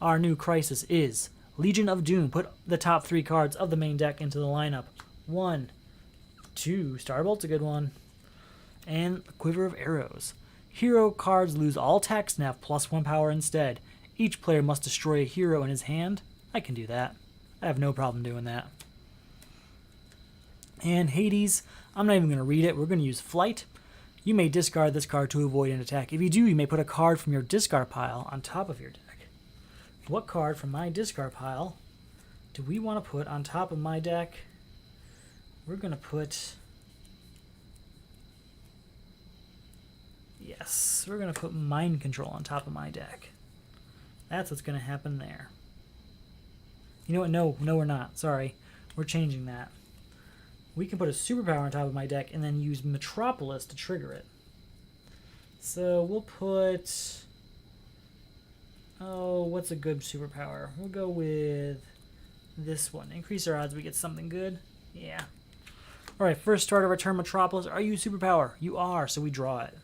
Our new crisis is Legion of Doom. Put the top 3 cards of the main deck into the lineup. 1, 2. Starbolt's a good one. And Quiver of Arrows. Hero cards lose all attacks and have +1 power instead. Each player must destroy a hero in his hand. I can do that. I have no problem doing that. And Hades, I'm not even going to read it. We're going to use Flight. You may discard this card to avoid an attack. If you do, you may put a card from your discard pile on top of your deck. What card from my discard pile do we want to put on top of my deck? We're going to put... Yes, we're going to put Mind Control on top of my deck. That's what's going to happen there. You know what? No, we're not. Sorry. We're changing that. We can put a superpower on top of my deck and then use Metropolis to trigger it. So we'll put... Oh, what's a good superpower? We'll go with this one. Increase our odds we get something good. Yeah, Alright, first starter return Metropolis. Are you superpower? You are, so we draw it.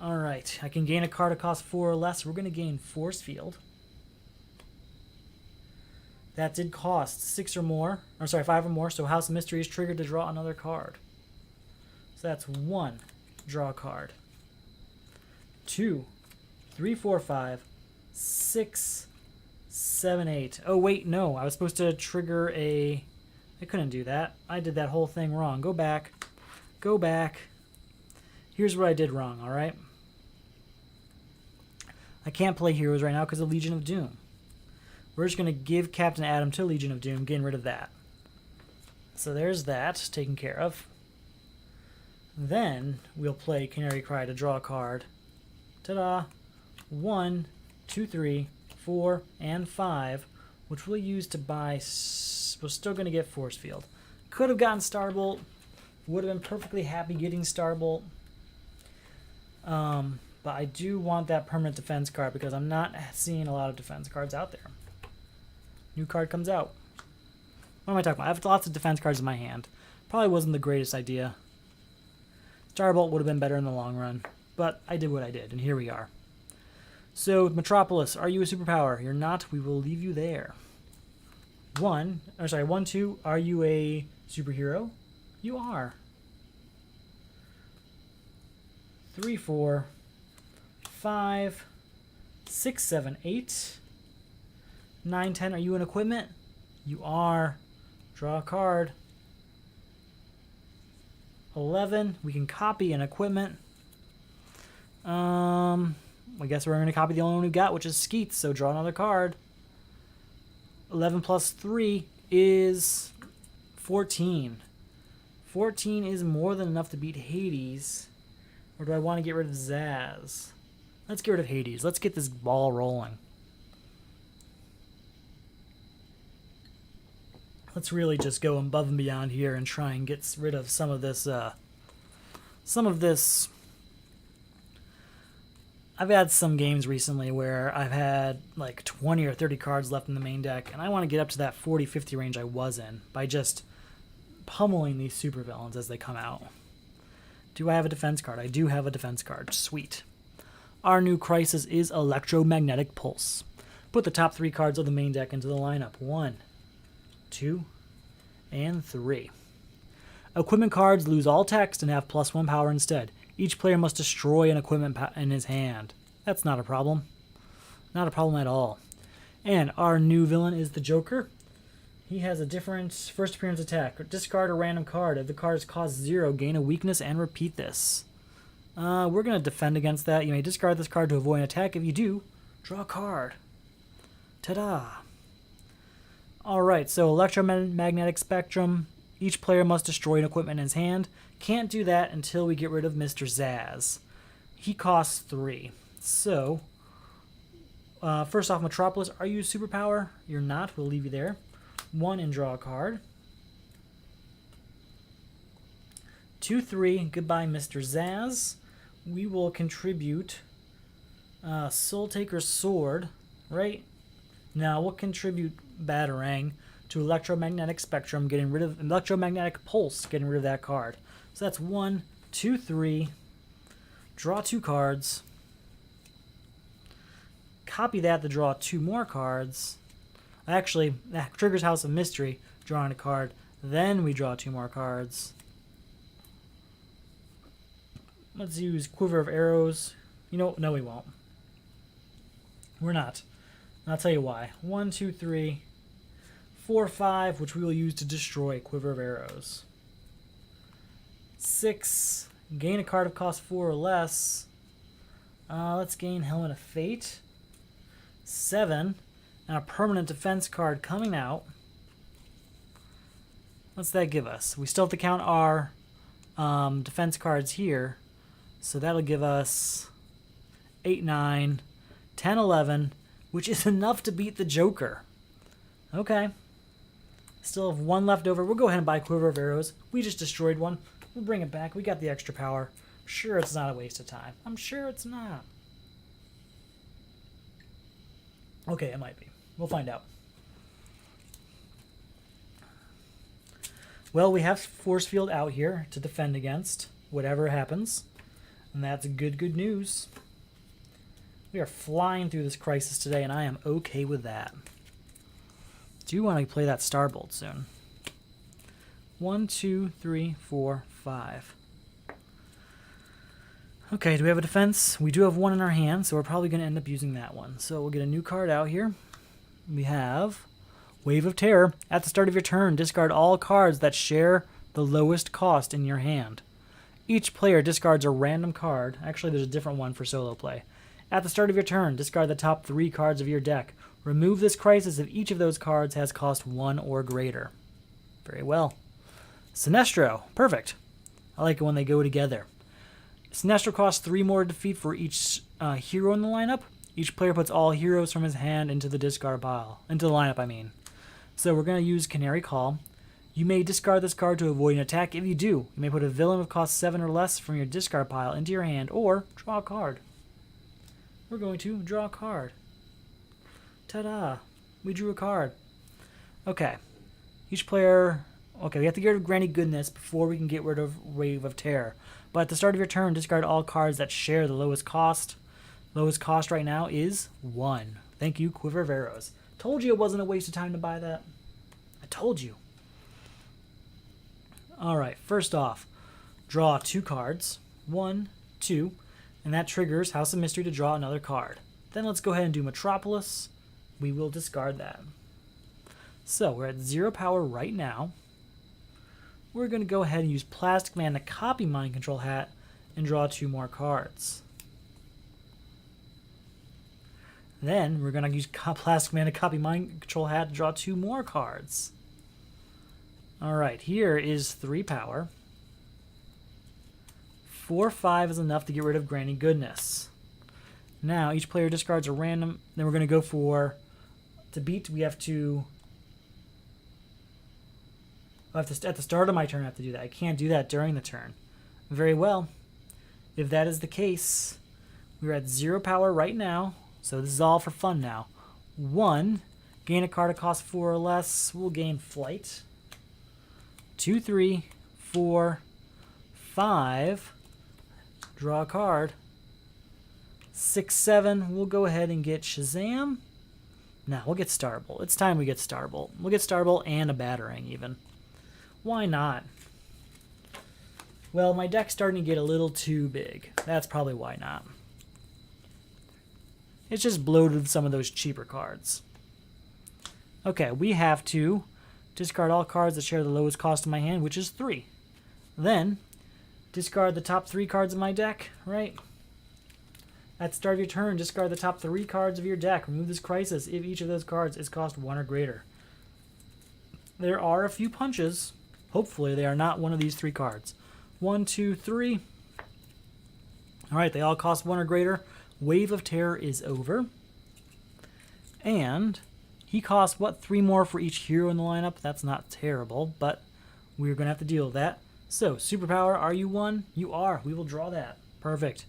Alright, I can gain a card that costs 4 or less. We're going to gain Force Field. That did cost 6 or more. Or sorry, 5 or more. So House of Mystery is triggered to draw another card. So that's 1. Draw a card. 2, 3, 4, 5, 6, 7, 8. Oh, wait, no. I was supposed to trigger a... I couldn't do that. I did that whole thing wrong. Go back. Go back. Here's what I did wrong, alright? I can't play heroes right now because of Legion of Doom. We're just going to give Captain Atom to Legion of Doom, getting rid of that. So there's that, taken care of. Then we'll play Canary Cry to draw a card. Ta-da! 1, 2, 3, 4, and 5, which we'll use to buy... We're still going to get Force Field. Could have gotten Starbolt. Would have been perfectly happy getting Starbolt. But I do want that permanent defense card because I'm not seeing a lot of defense cards out there. New card comes out. What am I talking about? I have lots of defense cards in my hand. Probably wasn't the greatest idea. Starbolt would have been better in the long run. But I did what I did, and here we are. So, Metropolis, are you a superpower? You're not. We will leave you there. 1, 2, are you a superhero? You are. 3, 4, 5, 6, 7, 8, 9, 10. Are you an equipment? You are. Draw a card. 11. We can copy an equipment. I guess we're going to copy the only one we got, which is Skeets. So draw another card. 11 plus 3 is 14. 14 is more than enough to beat Hades. Or do I want to get rid of Zaz? Let's get rid of Hades. Let's get this ball rolling. Let's really just go above and beyond here and try and get rid of some of this. I've had some games recently where I've had like 20 or 30 cards left in the main deck, and I want to get up to that 40-50 range I was in by just pummeling these supervillains as they come out. Do I have a defense card? I do have a defense card. Sweet. Our new crisis is Electromagnetic Pulse. Put the top 3 cards of the main deck into the lineup. 1, 2, and 3. Equipment cards lose all text and have +1 power instead. Each player must destroy an equipment in his hand. That's not a problem. Not a problem at all. And our new villain is the Joker. He has a different first appearance attack. Discard a random card. If the card is cost 0, gain a weakness and repeat this. We're going to defend against that. You may discard this card to avoid an attack. If you do, draw a card. Ta-da! Alright, so Electromagnetic Spectrum. Each player must destroy an equipment in his hand. Can't do that until we get rid of Mr. Zaz. He costs 3. So, first off, Metropolis, are you a superpower? You're not. We'll leave you there. 1 and draw a card. 2, 3. Goodbye, Mr. Zaz. We will contribute Soul Taker's Sword, right? Now we'll contribute Batarang to Electromagnetic Spectrum, getting rid of Electromagnetic Pulse, getting rid of that card. So that's 1, 2, 3. Draw 2 cards. Copy that to draw 2 more cards. Actually, that triggers House of Mystery, drawing a card. Then we draw 2 more cards. Let's use Quiver of Arrows. You know, no we won't. We're not. And I'll tell you why. 1, 2, 3, 4, 5, which we will use to destroy Quiver of Arrows. 6, gain a card of cost 4 or less. Let's gain Helmet of Fate. 7, and a permanent defense card coming out. What's that give us? We still have to count our defense cards here. So that'll give us 8, 9, 10, 11, which is enough to beat the Joker. Okay. Still have 1 left over. We'll go ahead and buy Quiver of Arrows. We just destroyed one. We'll bring it back. We got the extra power. I'm sure it's not a waste of time. I'm sure it's not. Okay, it might be. We'll find out. Well, we have Force Field out here to defend against whatever happens. And that's good news. We are flying through this crisis today, and I am okay with that. Do you want to play that Starbolt soon? 1, 2, 3, 4, 5. Okay, do we have a defense? We do have one in our hand, so we're probably going to end up using that one. So we'll get a new card out here. We have Wave of Terror. At the start of your turn, discard all cards that share the lowest cost in your hand. Each player discards a random card. Actually, there's a different one for solo play. At the start of your turn, discard the top 3 cards of your deck. Remove this crisis if each of those cards has cost 1 or greater. Very well. Sinestro. Perfect. I like it when they go together. Sinestro costs 3 more to defeat for each hero in the lineup. Each player puts all heroes from his hand into the discard pile. Into the lineup, I mean. So we're going to use Canary Call. You may discard this card to avoid an attack. If you do, you may put a villain with cost 7 or less from your discard pile into your hand, or draw a card. We're going to draw a card. Ta-da! We drew a card. Okay. Each player... Okay, we have to get rid of Granny Goodness before we can get rid of Wave of Terror. But at the start of your turn, discard all cards that share the lowest cost. Lowest cost right now is 1. Thank you, Quiver of Arrows. Told you it wasn't a waste of time to buy that. I told you. Alright, first off, draw 2 cards. 1, 2, and that triggers House of Mystery to draw another card. Then let's go ahead and do Metropolis. We will discard that. So, we're at 0 power right now. We're going to go ahead and use Plastic Man to copy Mind Control Hat and draw 2 more cards. Then we're going to use Plastic Man to copy Mind Control Hat to draw 2 more cards. Alright, here is 3 power. 4, 5 is enough to get rid of Granny Goodness. Now, each player discards a random... Then we're going to go for... To beat, we have to... At the start of my turn, I have to do that. I can't do that during the turn. Very well. If that is the case, we're at 0 power right now. So this is all for fun now. 1, gain a card at cost 4 or less. We'll gain Flight. 2, 3, 4, 5. Draw a card. 6, 7. We'll go ahead and get Shazam. No, we'll get Starbolt. It's time we get Starbolt. We'll get Starbolt and a Batarang even. Why not? Well, my deck's starting to get a little too big. That's probably why not. It's just bloated with some of those cheaper cards. Okay, we have to discard all cards that share the lowest cost in my hand, which is 3. Then, discard the top 3 cards of my deck, right? At the start of your turn, discard the top 3 cards of your deck. Remove this crisis if each of those cards is cost 1 or greater. There are a few punches. Hopefully they are not one of these 3 cards. 1, 2, 3. Alright, they all cost 1 or greater. Wave of Terror is over. And he costs, what, 3 more for each hero in the lineup? That's not terrible, but we're going to have to deal with that. So, Superpower, are you 1? You are. We will draw that. Perfect.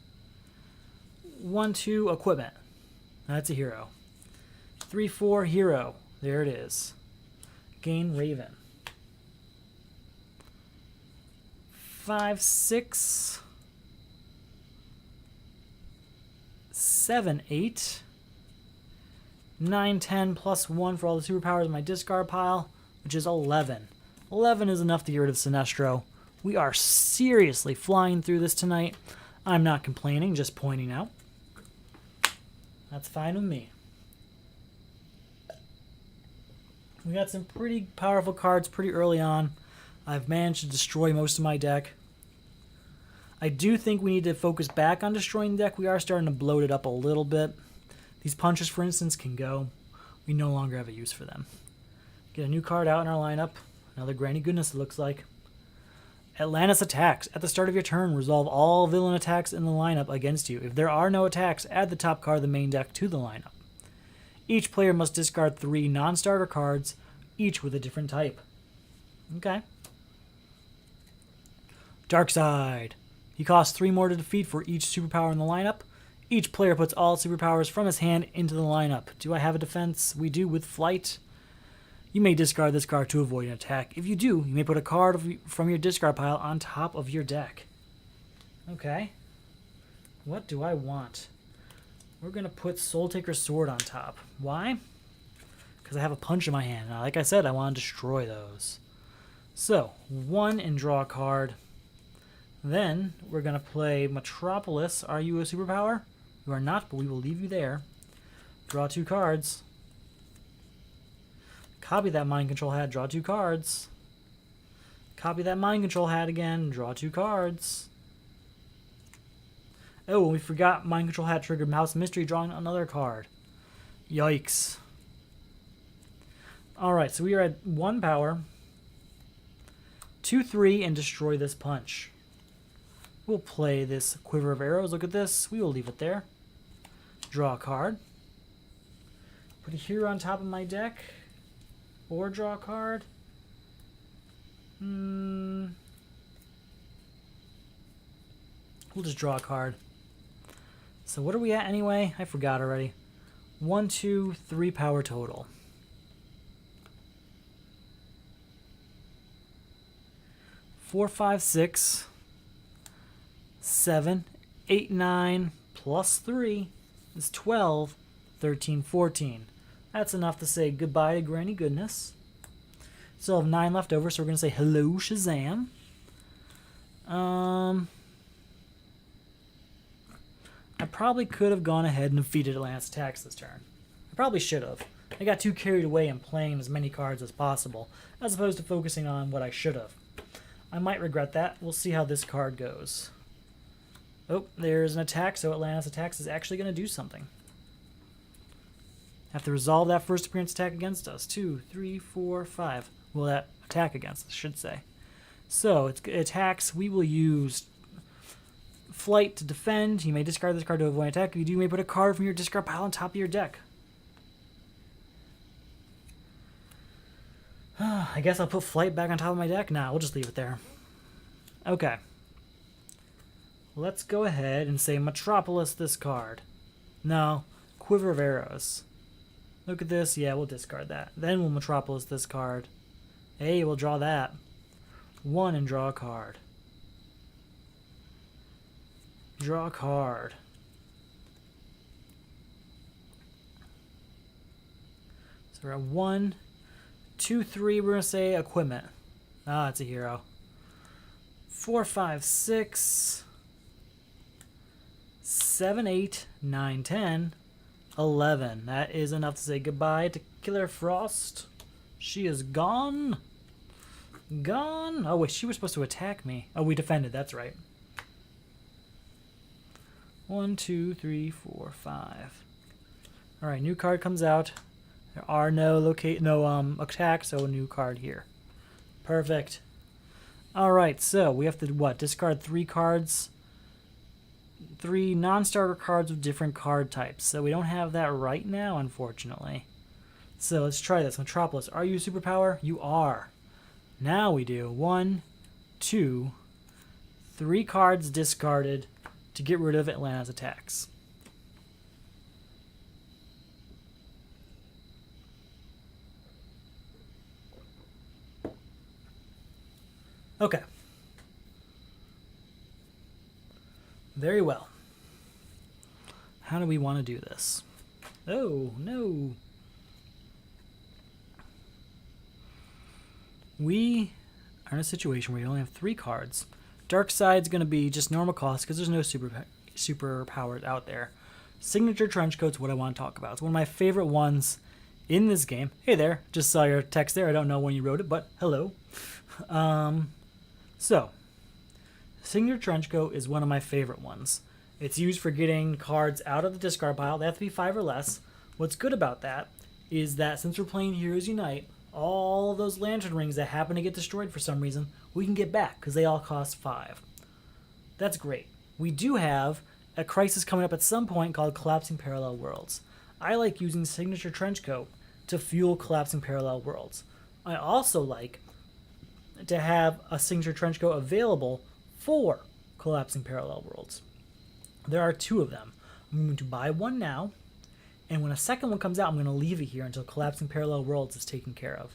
1, 2, Equipment. That's a hero. 3, 4, Hero. There it is. Gain Raven. 5, 6, 7, 8, 9, 10, plus 1 for all the superpowers in my discard pile, which is 11. 11 is enough to get rid of Sinestro. We are seriously flying through this tonight. I'm not complaining, just pointing out. That's fine with me. We got some pretty powerful cards pretty early on. I've managed to destroy most of my deck. I do think we need to focus back on destroying the deck. We are starting to bloat it up a little bit. These punches, for instance, can go. We no longer have a use for them. Get a new card out in our lineup. Another Granny Goodness, it looks like. Atlantis attacks. At the start of your turn, resolve all villain attacks in the lineup against you. If there are no attacks, add the top card of the main deck to the lineup. Each player must discard 3 non-starter cards, each with a different type. Okay. Darkseid. He costs 3 more to defeat for each superpower in the lineup. Each player puts all superpowers from his hand into the lineup. Do I have a defense? We do with Flight. You may discard this card to avoid an attack. If you do, you may put a card from your discard pile on top of your deck. Okay. What do I want? We're going to put Soul Taker's Sword on top. Why? Because I have a punch in my hand. Now, like I said, I want to destroy those. So, 1 and draw a card. Then, we're going to play Metropolis. Are you a superpower? You are not, but we will leave you there. Draw 2 cards. Copy that Mind Control hat, draw 2 cards. Copy that Mind Control hat again, draw 2 cards. Oh, we forgot Mind Control hat triggered Mouse Mystery, drawing another card. Yikes. Alright, so we are at 1 power. 2, 3, and destroy this punch. We'll play this Quiver of Arrows. Look at this. We will leave it there. Draw a card. Put a hero on top of my deck. Or draw a card. We'll just draw a card. So what are we at anyway? I forgot already. 1, 2, 3 power total. 4, 5, 6, 7, 8, 9, plus 3 is 12, 13, 14. That's enough to say goodbye to Granny Goodness. Still have 9 left over, so we're going to say hello, Shazam. I probably could have gone ahead and defeated Atlantis attacks this turn. I probably should have. I got too carried away in playing as many cards as possible, as opposed to focusing on what I should have. I might regret that. We'll see how this card goes. Oh, there's an attack, so Atlantis attacks is actually going to do something. Have to resolve that first appearance attack against us. 2, 3, 4, 5. Well, that attack against us, I should say. So, it attacks. We will use Flight to defend. You may discard this card to avoid an attack. If you do, you may put a card from your discard pile on top of your deck. I guess I'll put Flight back on top of my deck. Nah, we'll just leave it there. Okay. Let's go ahead and say Metropolis this card. No, Quiver of Arrows. Look at this. Yeah, we'll discard that. Then we'll Metropolis this card. Hey, we'll draw that. 1 and draw a card. Draw a card. So we're at 1, 2, 3. We're going to say Equipment. Ah, it's a hero. 4, 5, 6, 7, 8, 9, 10, 11. That is enough to say goodbye to Killer Frost. She is gone. Gone. Oh, wait, she was supposed to attack me. Oh, we defended. That's right. 1, 2, 3, 4, 5. All right, new card comes out. There are no attacks, so a new card here. Perfect. All right, so we have to what? Discard 3 cards. 3 non-starter cards with different card types. So we don't have that right now, unfortunately. So let's try this. Metropolis, are you a superpower? You are. Now we do 1, 2, 3 cards discarded to get rid of Atlantis attacks. Okay. Very well. How do we want to do this? Oh, no. We are in a situation where we only have 3 cards. Darkseid's going to be just normal cost because there's no super powers out there. Signature Trenchcoat's what I want to talk about. It's one of my favorite ones in this game. Hey there, just saw your text there. I don't know when you wrote it, but hello. So, Signature Trenchcoat is one of my favorite ones. It's used for getting cards out of the discard pile. They have to be 5 or less. What's good about that is that since we're playing Heroes Unite, all of those lantern rings that happen to get destroyed for some reason, we can get back because they all cost 5. That's great. We do have a crisis coming up at some point called Collapsing Parallel Worlds. I like using Signature Trenchcoat to fuel Collapsing Parallel Worlds. I also like to have a Signature Trenchcoat available for Collapsing Parallel Worlds. There are 2 of them. I'm going to buy one now, And when a second one comes out, I'm going to leave it here until Collapsing Parallel Worlds is taken care of.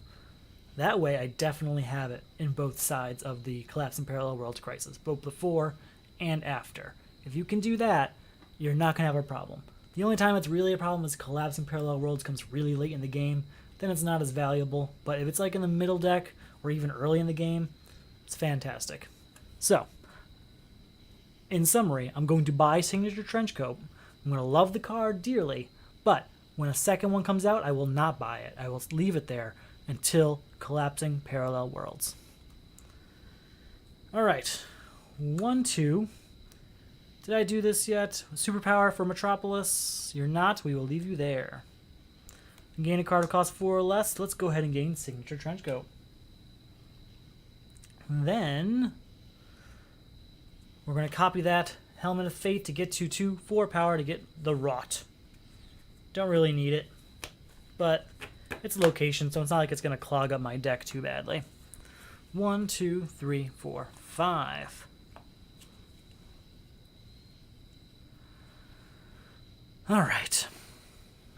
That way, I definitely have it in both sides of the Collapsing Parallel Worlds crisis, both before and after. If you can do that, you're not going to have a problem. The only time it's really a problem is Collapsing Parallel Worlds comes really late in the game. Then it's not as valuable. But if it's like in the middle deck or even early in the game, it's fantastic. So, in summary, I'm going to buy Signature Trenchcoat. I'm going to love the card dearly, but when a second one comes out, I will not buy it. I will leave it there until Collapsing Parallel Worlds. Alright, 1, 2. Did I do this yet? Superpower for Metropolis. You're not. We will leave you there. Gain a card that costs 4 or less. Let's go ahead and gain Signature Trenchcoat. Then we're going to copy that Helmet of Fate to get to 2/4 power to get the Rot. Don't really need it, but it's a location, so it's not like it's going to clog up my deck too badly. 1, 2, 3, 4, 5. Alright.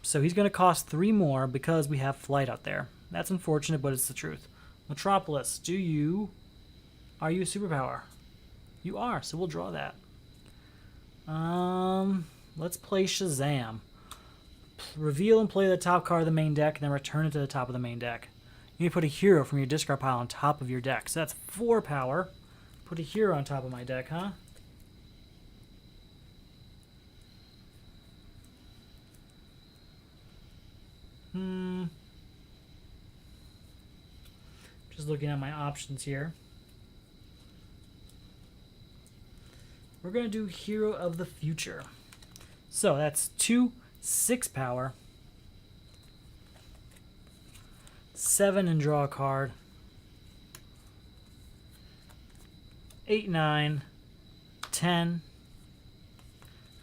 So he's going to cost 3 more because we have Flight out there. That's unfortunate, but it's the truth. Metropolis, are you a superpower? You are, so we'll draw that. Let's play Shazam. Reveal and play the top card of the main deck, and then return it to the top of the main deck. You need to put a hero from your discard pile on top of your deck. So that's 4 power. Put a hero on top of my deck, huh? Just looking at my options here. We're going to do Hero of the Future. So that's 2, 6 power. 7 and draw a card. 8, 9, 10.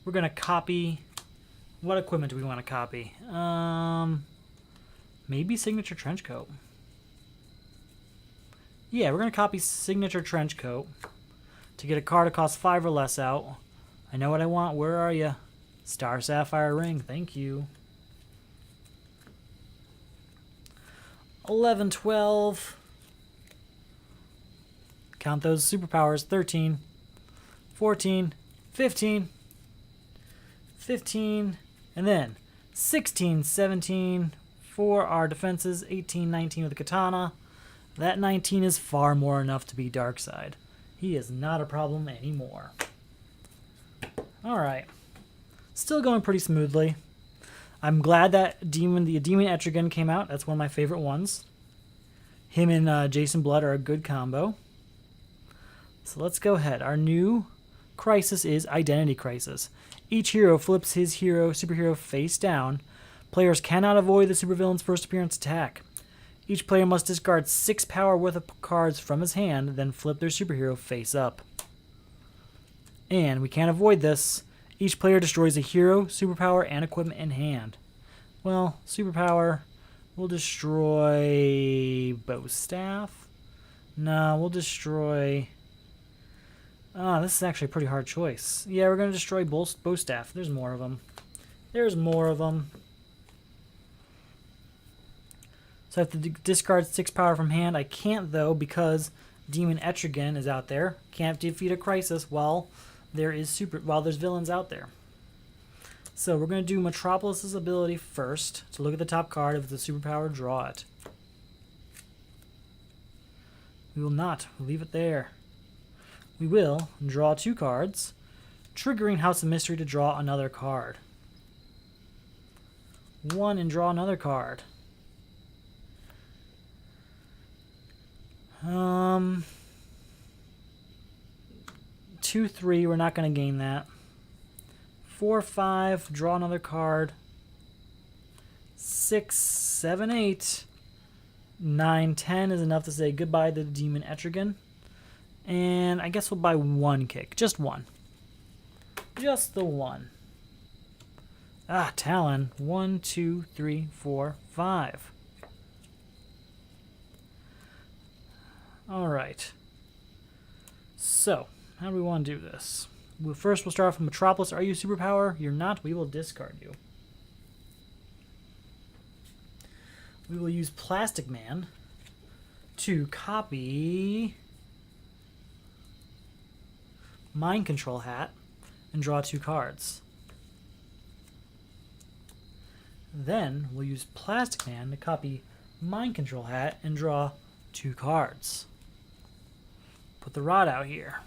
We're going to copy. What equipment do we want to copy? Maybe Signature Trenchcoat. Yeah, we're going to copy Signature Trenchcoat to get a card that costs 5 or less out. I know what I want. Where are you? Star Sapphire Ring. Thank you. 11, 12. Count those superpowers. 13, 14, 15, 15, and then 16, 17 for our defenses, 18, 19 with the katana. That 19 is far more enough to be Darkseid. He is not a problem anymore. Alright. Still going pretty smoothly. I'm glad that the Demon Etrigan came out. That's one of my favorite ones. Him and Jason Blood are a good combo. So let's go ahead. Our new crisis is Identity Crisis. Each hero flips his superhero face down. Players cannot avoid the supervillain's first appearance attack. Each player must discard 6 power worth of cards from his hand, then flip their superhero face up. And we can't avoid this. Each player destroys a hero, superpower, and equipment in hand. Well, superpower, we'll destroy Bow Staff. No, we'll destroy... this is actually a pretty hard choice. Yeah, we're going to destroy Bow Staff. There's more of them. There's more of them. So I have to discard 6 power from hand. I can't, though, because Demon Etrigan is out there. Can't defeat a crisis while there's villains out there. So we're going to do Metropolis's ability first. To look at the top card. If it's a superpower, draw it. We will not. We'll leave it there. We will draw 2 cards, triggering House of Mystery to draw another card. 1 and draw another card. 2, 3, we're not going to gain that. 4, 5, draw another card. 6, 7, 8, 9, 10 is enough to say goodbye to the Demon Etrigan. And I guess we'll buy 1 kick. Just 1. Just the 1. Talon. 1, 2, 3, 4, 5. Alright. So, how do we want to do this? First, we'll start off with Metropolis. Are you a superpower? You're not. We will discard you. we will use Plastic Man to copy Mind Control Hat and draw 2 cards. Then we'll use Plastic Man to copy Mind Control Hat and draw 2 cards. Put the rod out here.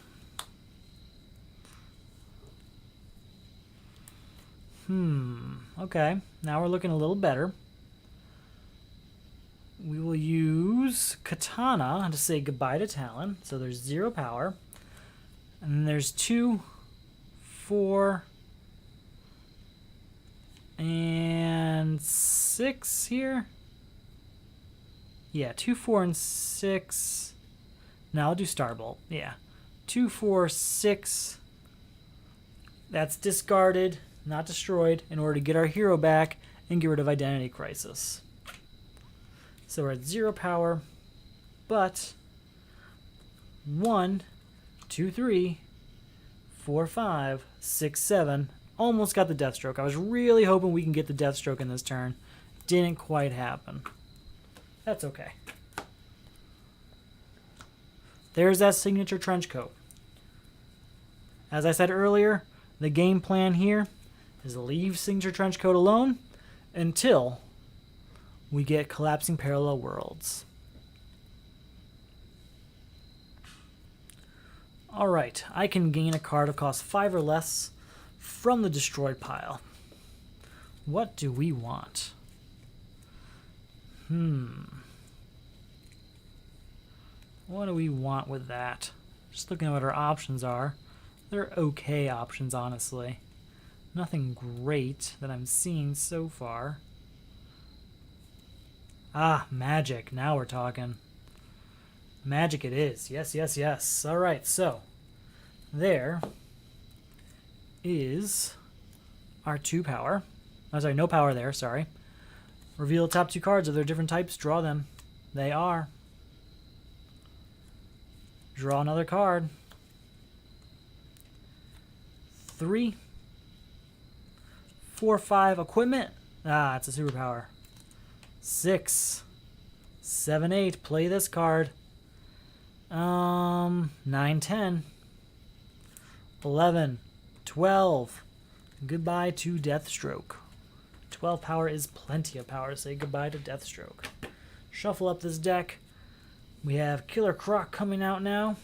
Okay, now we're looking a little better. We will use Katana to say goodbye to Talon. So there's 0 power. And then there's 2, 4, and 6 here. Yeah, 2, 4, and 6. Now I'll do Starbolt. Yeah. 2, 4, 6. That's discarded, not destroyed, in order to get our hero back and get rid of Identity Crisis. So we're at 0 power, but 1, 2, 3, 4, 5, 6, 7. Almost got the Deathstroke. I was really hoping we can get the Deathstroke in this turn. Didn't quite happen. That's okay. There's that signature trench coat. As I said earlier, the game plan here is leave signature trench coat alone until we get collapsing parallel worlds. Alright, I can gain a card of cost 5 or less from the destroyed pile. What do we want? What do we want with that? Just looking at what our options are. They're okay options, honestly. Nothing great that I'm seeing so far. Ah, magic. Now we're talking. Magic it is. Yes, yes, yes. Alright, so there is our 2 power. Oh, sorry, no power there, sorry. Reveal the top 2 cards. If they're different types, draw them. They are. Draw another card. 3, 4, 5. Equipment. Ah, it's a superpower. 6, 7, 8. Play this card. 9, 10. 11, 12. Goodbye to Deathstroke. 12 power is plenty of power to say goodbye to Deathstroke. Shuffle up this deck. We have Killer Croc coming out now.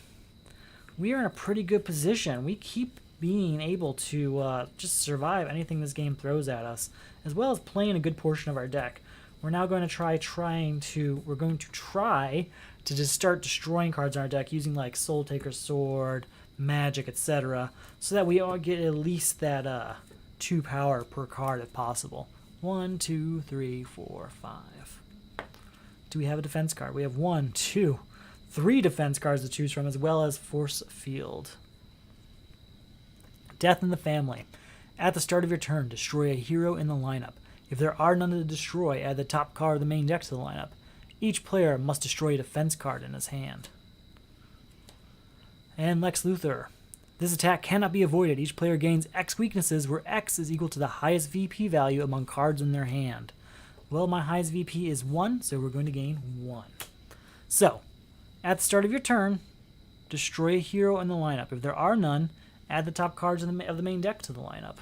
We are in a pretty good position. We keep being able to just survive anything this game throws at us, as well as playing a good portion of our deck. We're now going to try to just start destroying cards in our deck using like Soul Taker's Sword, Magic, etc., so that we all get at least that 2 power per card if possible. 1, 2, 3, 4, 5. Do we have a defense card? We have 1, 2, 3 defense cards to choose from, as well as Force Field. Death in the Family. At the start of your turn, destroy a hero in the lineup. If there are none to destroy, add the top card of the main deck to the lineup. Each player must destroy a defense card in his hand. And Lex Luthor. This attack cannot be avoided. Each player gains X weaknesses, where X is equal to the highest VP value among cards in their hand. Well, my highest VP is 1, so we're going to gain 1. So, at the start of your turn, destroy a hero in the lineup. If there are none, add the top cards of the main deck to the lineup.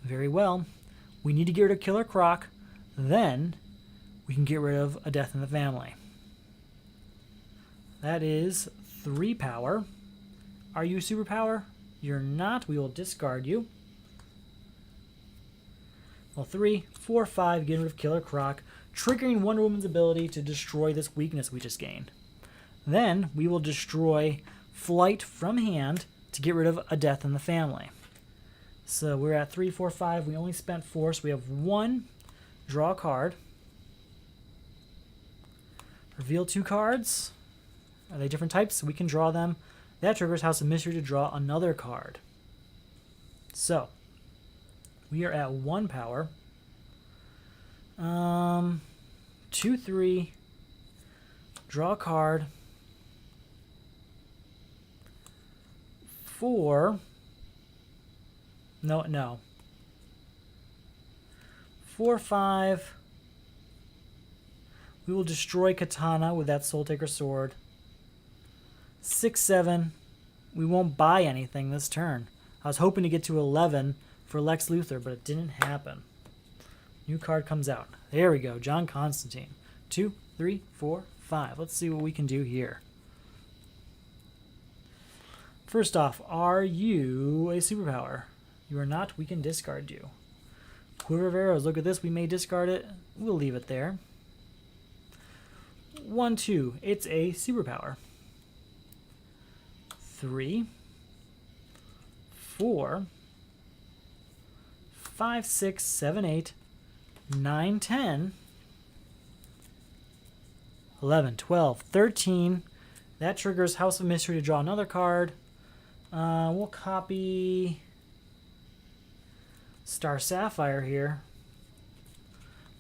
Very well. We need to get rid of Killer Croc. Then, we can get rid of a Death in the Family. That is 3 power. Are you superpower? You're not. We will discard you. Well, 3, 4, 5, getting rid of Killer Croc, triggering Wonder Woman's ability to destroy this weakness we just gained. Then, we will destroy Flight from hand to get rid of a Death in the Family. So we're at 3, 4, 5. We only spent 4, so we have 1. Draw a card. Reveal 2 cards. Are they different types? We can draw them. That triggers House of Mystery to draw another card. So, we are at 1 power. 2, 3. Draw a card. 4. No. 4, 5. We will destroy Katana with that Soul Taker sword. 6-7. We won't buy anything this turn. I was hoping to get to 11 for Lex Luthor, but it didn't happen. New card comes out. There we go. John Constantine. 2, 3, 4, 5. Let's see what we can do here. First off, are you a superpower? You are not. We can discard you. Quiver of Arrows. Look at this. We may discard it. We'll leave it there. 1, 2. It's a superpower. 3, 4, 5, 6, 7, 8, 9, 10, 11, 12, 13. That triggers House of Mystery to draw another card. We'll copy Star Sapphire here.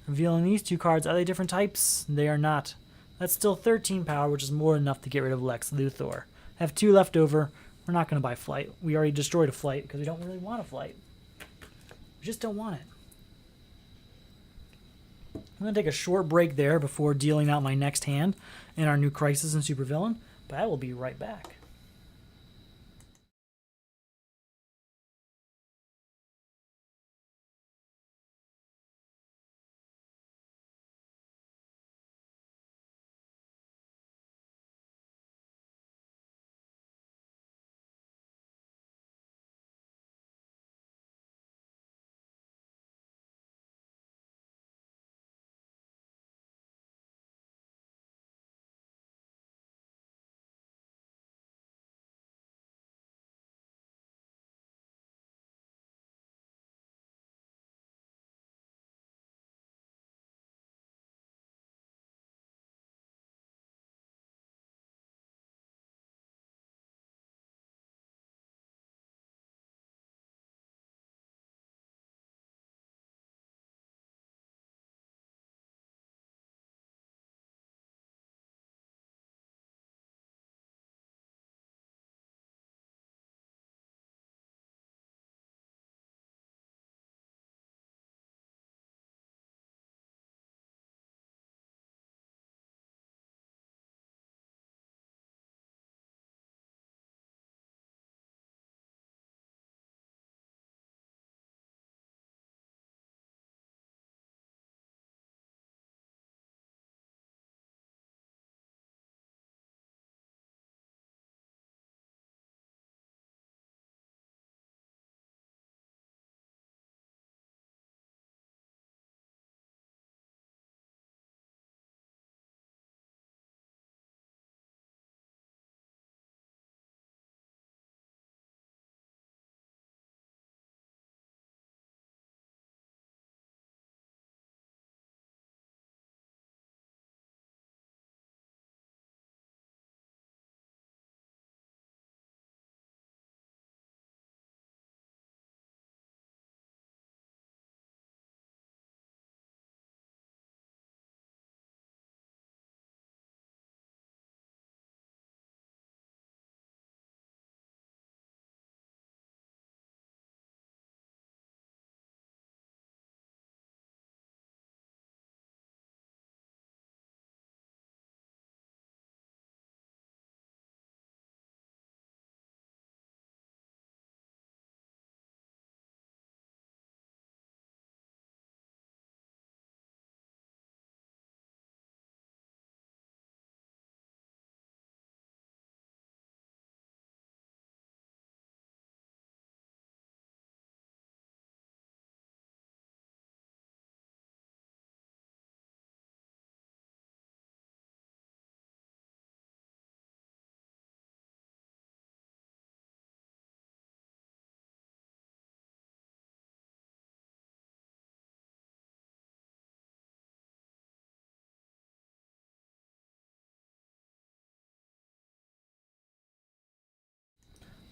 Revealing these two cards. Are they different types? They are not. That's still 13 power, which is more than enough to get rid of Lex Luthor. Have 2 left over. We're not going to buy Flight. We already destroyed a Flight because we don't really want a Flight. We just don't want it. I'm going to take a short break there before dealing out my next hand in our new Crisis and Supervillain, but I will be right back.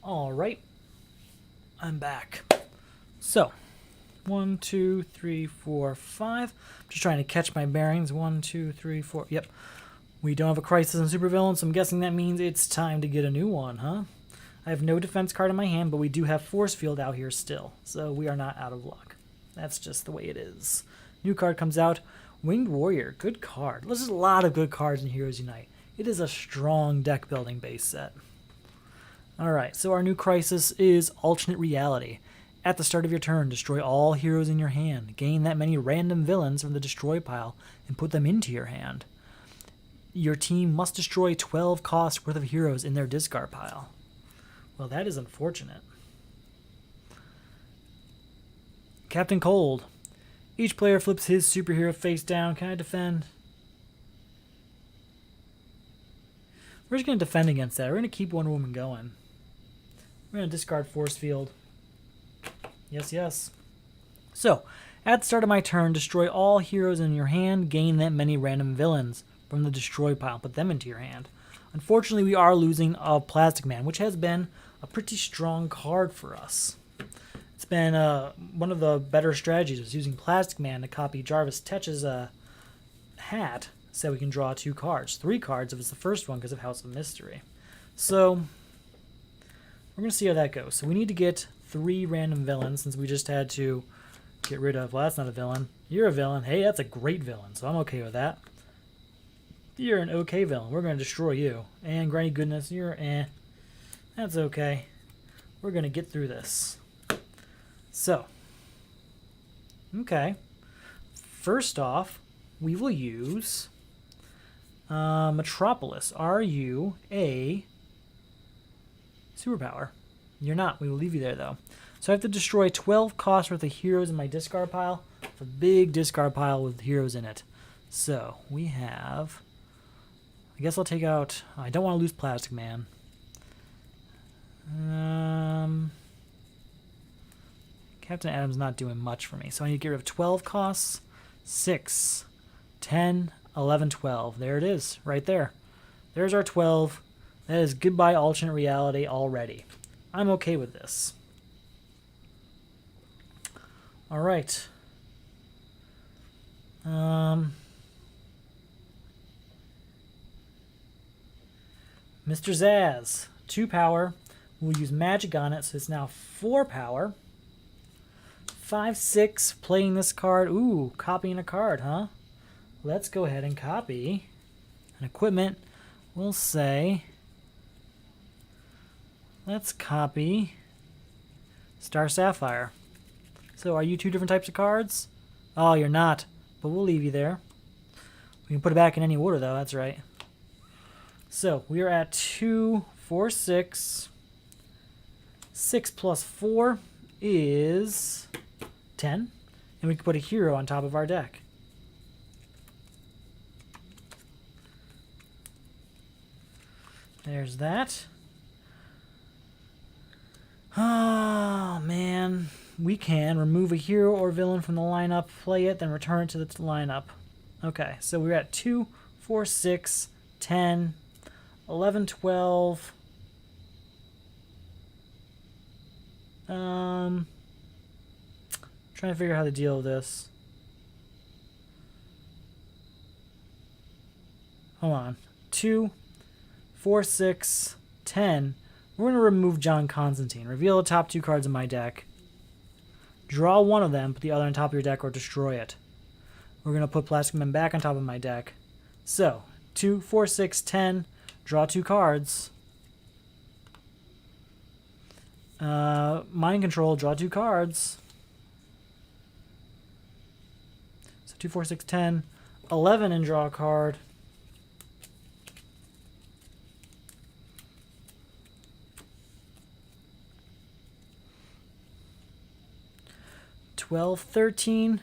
All right, I'm back. So, 1, 2, 3, 4, 5. Just trying to catch my bearings. 1, 2, 3, 4. Yep. We don't have a Crisis and Supervillain, so I'm guessing that means it's time to get a new one, huh? I have no defense card in my hand, but we do have Force Field out here still, so we are not out of luck. That's just the way it is. New card comes out. Winged Warrior, good card. There's a lot of good cards in Heroes Unite. It is a strong deck building base set. Alright, so our new crisis is Alternate Reality. At the start of your turn, destroy all heroes in your hand. Gain that many random villains from the destroy pile and put them into your hand. Your team must destroy 12 cost worth of heroes in their discard pile. Well, that is unfortunate. Captain Cold. Each player flips his superhero face down. Can I defend? We're just going to defend against that. We're going to keep Wonder Woman going. We're going to discard Force Field. Yes, yes. So, at the start of my turn, destroy all heroes in your hand. Gain that many random villains from the destroy pile. Put them into your hand. Unfortunately, we are losing a Plastic Man, which has been a pretty strong card for us. It's been one of the better strategies was using Plastic Man to copy Jarvis Tetch's hat so we can draw 2 cards. 3 cards if it's the first one because of House of Mystery. So, we're going to see how that goes. So we need to get 3 random villains since we just had to get rid of... Well, that's not a villain. You're a villain. Hey, that's a great villain, so I'm okay with that. You're an okay villain. We're going to destroy you. And Granny Goodness, you're eh. That's okay. We're going to get through this. So, okay. First off, we will use Metropolis. Are you a superpower? You're not. We will leave you there, though. So I have to destroy 12 cost worth of heroes in my discard pile. A big discard pile with heroes in it. So, we have... I guess I'll take out... I don't want to lose Plastic Man. Captain Atom's not doing much for me, so I need to get rid of 12 costs. 6, 10, 11, 12. There it is, right there. There's our 12. That is goodbye alternate reality already. I'm okay with this. Alright. Mr. Zaz. 2 power. We'll use magic on it, so it's now 4 power. 5, 6, playing this card. Ooh, copying a card, huh? Let's go ahead and copy an equipment. We'll say, let's copy Star Sapphire. So are you 2 different types of cards? Oh, you're not, but we'll leave you there. We can put it back in any order, though. That's right. So we are at 2, 4, 6. 6 plus 4 is 10. And we can put a hero on top of our deck. There's that. Oh, man. We can remove a hero or villain from the lineup, play it, then return it to the lineup. Okay, so we're at 2, 4, 6, 10, 11, 12. Trying to figure out how to deal with this. Hold on. 2, 4, 6, 10. We're going to remove John Constantine. Reveal the top 2 cards in my deck. Draw one of them, put the other on top of your deck, or destroy it. We're going to put Plastic Man back on top of my deck. So, 2, 4, 6, 10. Draw 2 cards. Mind Control, draw 2 cards. So 2, 4, 6, 10. 11 and draw a card. $12, 13,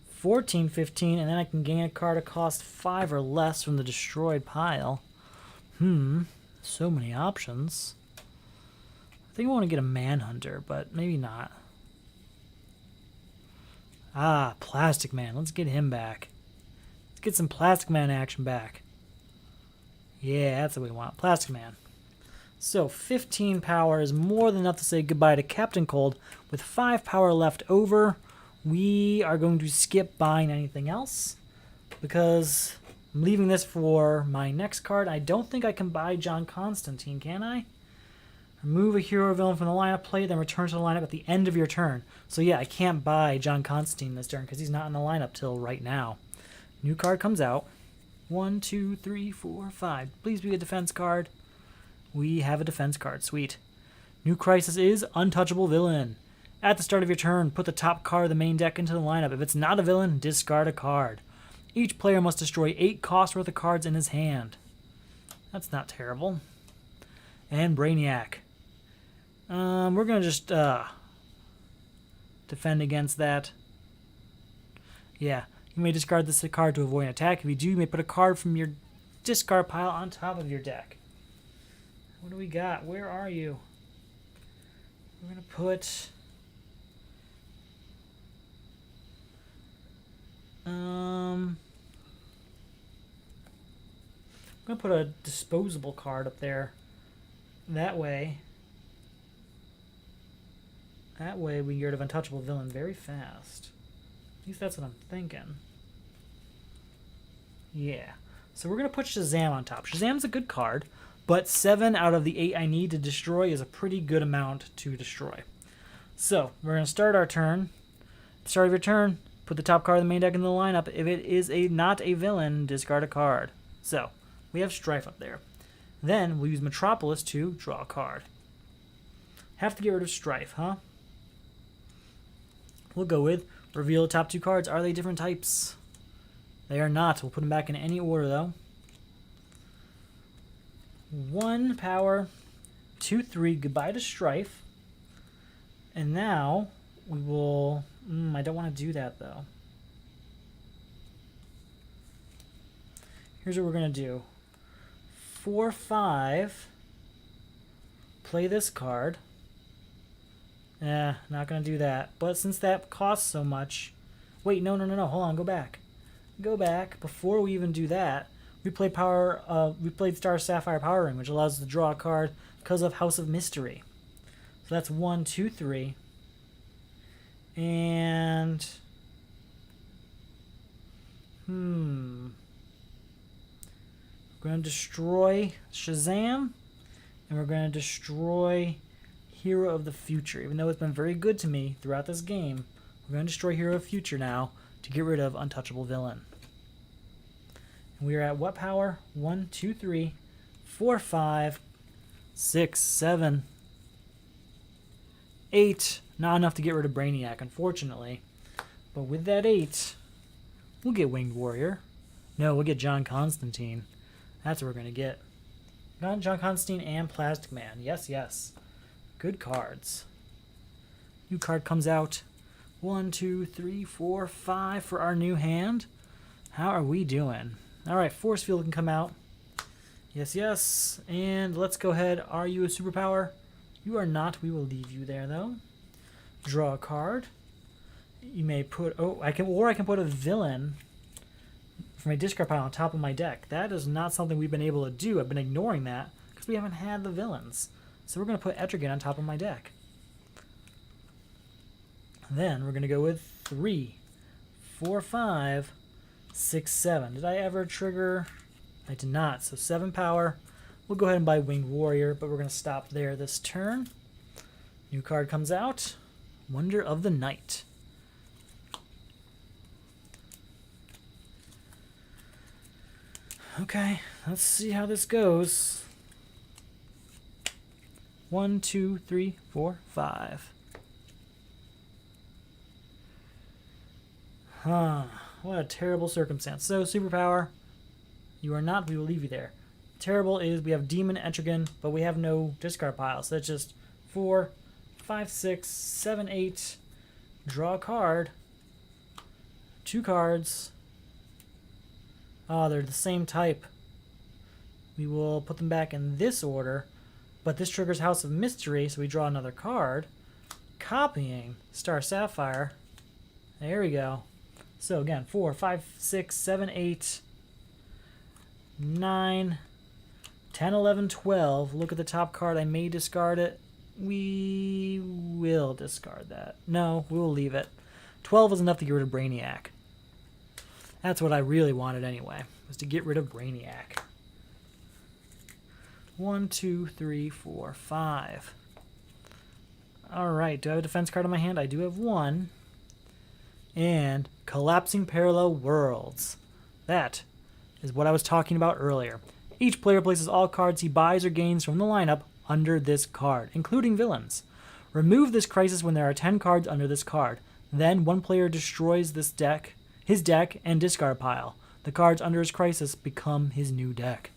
14, 15, and then I can gain a card at cost 5 or less from the destroyed pile. So many options. I think I want to get a Manhunter, but maybe not. Ah, Plastic Man. Let's get him back. Let's get some Plastic Man action back. Yeah, that's what we want. Plastic Man. So 15 power is more than enough to say goodbye to Captain Cold. With 5 power left over, we are going to skip buying anything else because I'm leaving this for my next card. I don't think I can buy John Constantine, can I? Remove a hero or villain from the lineup, play it, then return to the lineup at the end of your turn. So yeah, I can't buy John Constantine this turn because he's not in the lineup till right now. New card comes out. 1, 2, 3, 4, 5. Please be a defense card. We have a defense card. Sweet. New crisis is Untouchable Villain. At the start of your turn, put the top card of the main deck into the lineup. If it's not a villain, discard a card. Each player must destroy 8 cost worth of cards in his hand. That's not terrible. And Brainiac. We're going to just defend against that. Yeah, you may discard this card to avoid an attack. If you do, you may put a card from your discard pile on top of your deck. What do we got? Where are you? We're going to put... I'm going to put a disposable card up there. That way we can get rid of Untouchable Villain very fast. At least that's what I'm thinking. Yeah. So we're going to put Shazam on top. Shazam's a good card, but 7 out of the 8 I need to destroy is a pretty good amount to destroy. So we're going to start our turn. At the start of your turn, put the top card of the main deck in the lineup. If it is not a villain, discard a card. So we have Strife up there. Then we'll use Metropolis to draw a card. Have to get rid of Strife, huh? We'll go with reveal the top 2 cards. Are they different types? They are not. We'll put them back in any order, though. 1 power, 2, 3. Goodbye to Strife. And now we will... I don't want to do that, though. Here's what we're going to do. 4, 5. Play this card. Not going to do that. But since that costs so much... Wait, no. Hold on, go back. Go back. Before we even do that, we played Star Sapphire Power Ring, which allows us to draw a card because of House of Mystery. So that's 1, 2, 3. And... We're going to destroy Shazam, and we're going to destroy Hero of the Future. Even though it's been very good to me throughout this game, we're going to destroy Hero of the Future now to get rid of Untouchable Villain. And we are at what power? 1, 2, 3, 4, 5, 6, 7, 8. Not enough to get rid of Brainiac, unfortunately. But with that 8, we'll get Winged Warrior. No, we'll get John Constantine. That's what we're going to get. John Constantine and Plastic Man. Yes. Good cards. New card comes out. 1, 2, 3, 4, 5 for our new hand. How are we doing? Alright, Force Field can come out. Yes. And let's go ahead. Are you a superpower? You are not. We will leave you there, though. Draw a card. You may put... I can put a villain from a discard pile on top of my deck. That is not something we've been able to do. I've been ignoring that because we haven't had the villains. So we're going to put Etrigan on top of my deck. Then we're going to go with 3, 4, 5, 6, 7. Did I ever trigger? I did not. So 7 power. We'll go ahead and buy Winged Warrior, but we're going to stop there this turn. New card comes out. Wonder of the Night. Okay, let's see how this goes. 1, 2, 3, 4, 5. What a terrible circumstance. So, superpower, you are not, we will leave you there. Terrible is we have Demon Etrigan, but we have no discard pile. So that's just 4, 5, 6, 7, 8. Draw a card. 2 cards. Oh, they're the same type. We will put them back in this order, but this triggers House of Mystery, so we draw another card. Copying Star Sapphire. There we go. So again, 4, 5, 6, 7, 8, 9, 10, 11, 12. Look at the top card. I may discard it. We will discard that. No, we will leave it. 12 is enough to get rid of Brainiac. That's what I really wanted anyway, was to get rid of Brainiac. 1, 2, 3, 4, 5. Alright, do I have a defense card in my hand? I do have 1. And Collapsing Parallel Worlds. That is what I was talking about earlier. Each player places all cards he buys or gains from the lineup under this card, including villains. Remove this crisis when there are 10 cards under this card. Then one player destroys his deck, and discard pile. The cards under his crisis become his new deck.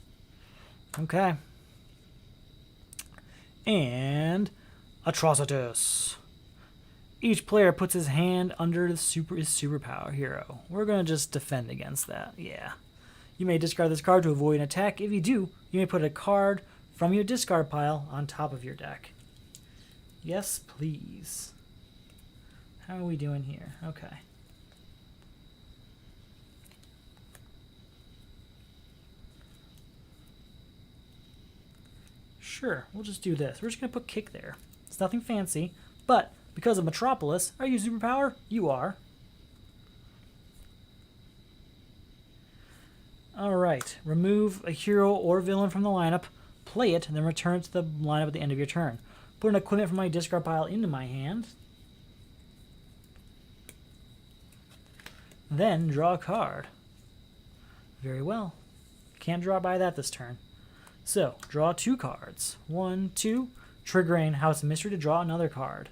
Okay. And Atrocitus. Each player puts his hand under his superpower hero. We're going to just defend against that. Yeah. You may discard this card to avoid an attack. If you do, you may put a card from your discard pile on top of your deck. Yes, please. How are we doing here? Okay. Sure, we'll just do this. We're just going to put kick there. It's nothing fancy, but because of Metropolis, are you superpower? You are. Alright, remove a hero or villain from the lineup, play it, and then return it to the lineup at the end of your turn. Put an equipment from my discard pile into my hand. Then draw a card. Very well. Can't draw by that this turn. So, draw 2 cards. 1, 2, triggering House of Mystery to draw another card.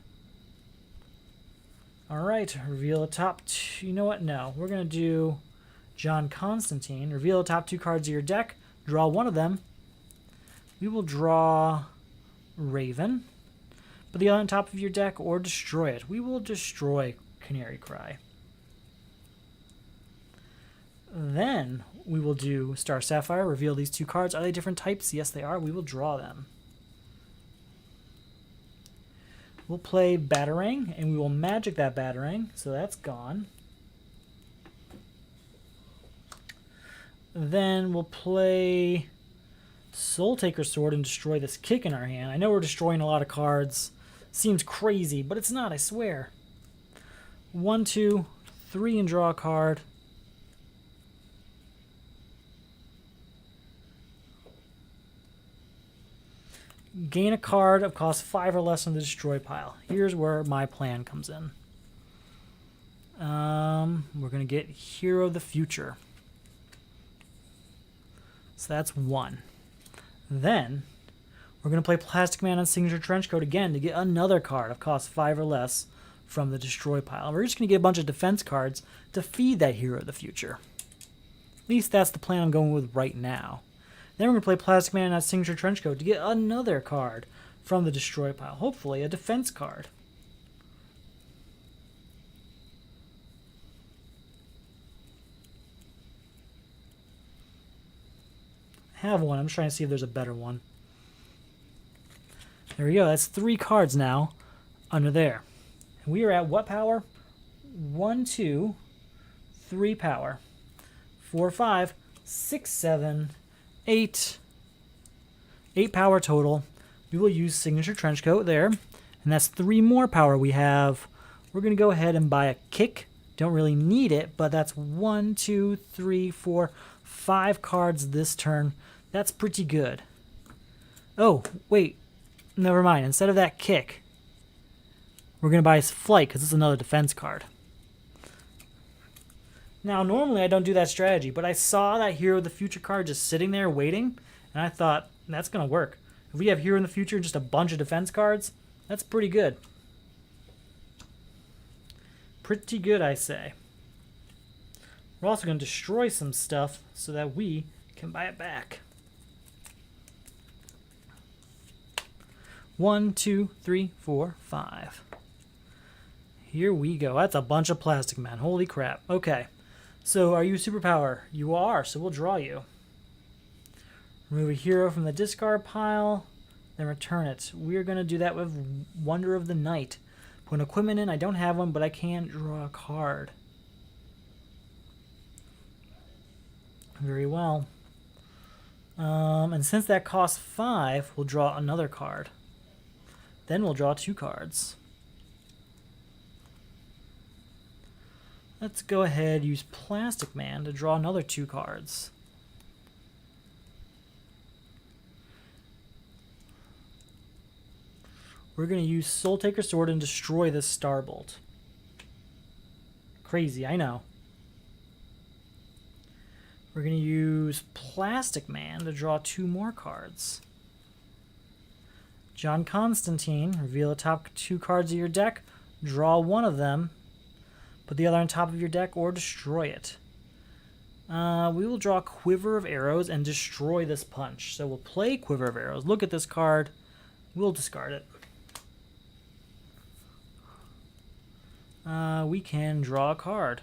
Alright, reveal the top 2. You know what? No. We're going to do John Constantine. Reveal the top 2 cards of your deck. Draw one of them. We will draw Raven. Put the other on top of your deck or destroy it. We will destroy Canary Cry. Then we will do Star Sapphire. Reveal these 2 cards. Are they different types? Yes, they are. We will draw them. We'll play Batarang, and we will magic that Batarang, so that's gone. Then we'll play Soul Taker Sword and destroy this kick in our hand. I know we're destroying a lot of cards. Seems crazy, but it's not, I swear. 1, 2, 3, and draw a card. Gain a card of cost 5 or less on the destroy pile. Here's where my plan comes in. We're going to get Hero of the Future. So that's 1. Then we're going to play Plastic Man on Signature Trenchcoat again to get another card of cost 5 or less from the destroy pile. We're just going to get a bunch of defense cards to feed that Hero of the Future. At least that's the plan I'm going with right now. Then we're going to play Plastic Man on Signature Trenchcoat to get another card from the destroy pile. Hopefully a defense card. I have one. I'm just trying to see if there's a better one. There we go. That's 3 cards now under there. And we are at what power? 1, 2, 3 power. 4, 5, 6, 7, 8 power total. We will use Signature Trenchcoat there, and that's 3 more power we have. We're going to go ahead and buy a kick. Don't really need it, but that's 1, 2, 3, 4, 5 cards this turn. That's pretty good. Oh, wait. Never mind. Instead of that kick, we're going to buy Flight because it's another defense card. Now, normally I don't do that strategy, but I saw that Hero of the Future card just sitting there waiting, and I thought, that's going to work. If we have Hero in the Future and just a bunch of defense cards, that's pretty good. Pretty good, I say. We're also going to destroy some stuff so that we can buy it back. 1, 2, 3, 4, 5. Here we go. That's a bunch of Plastic Men. Holy crap. Okay. So, are you superpower? You are, so we'll draw you. Remove a hero from the discard pile, then return it. We're going to do that with Wonder of the Night. Put an equipment in. I don't have one, but I can draw a card. Very well. And since that costs 5, we'll draw another card. Then we'll draw 2 cards. Let's go ahead, use Plastic Man to draw another 2 cards. We're going to use Soul Taker Sword and destroy this Starbolt. Crazy, I know. We're going to use Plastic Man to draw 2 more cards. John Constantine, reveal the top 2 cards of your deck, draw one of them, put the other on top of your deck, or destroy it. We will draw Quiver of Arrows and destroy this punch. So we'll play Quiver of Arrows. Look at this card. We'll discard it. We can draw a card.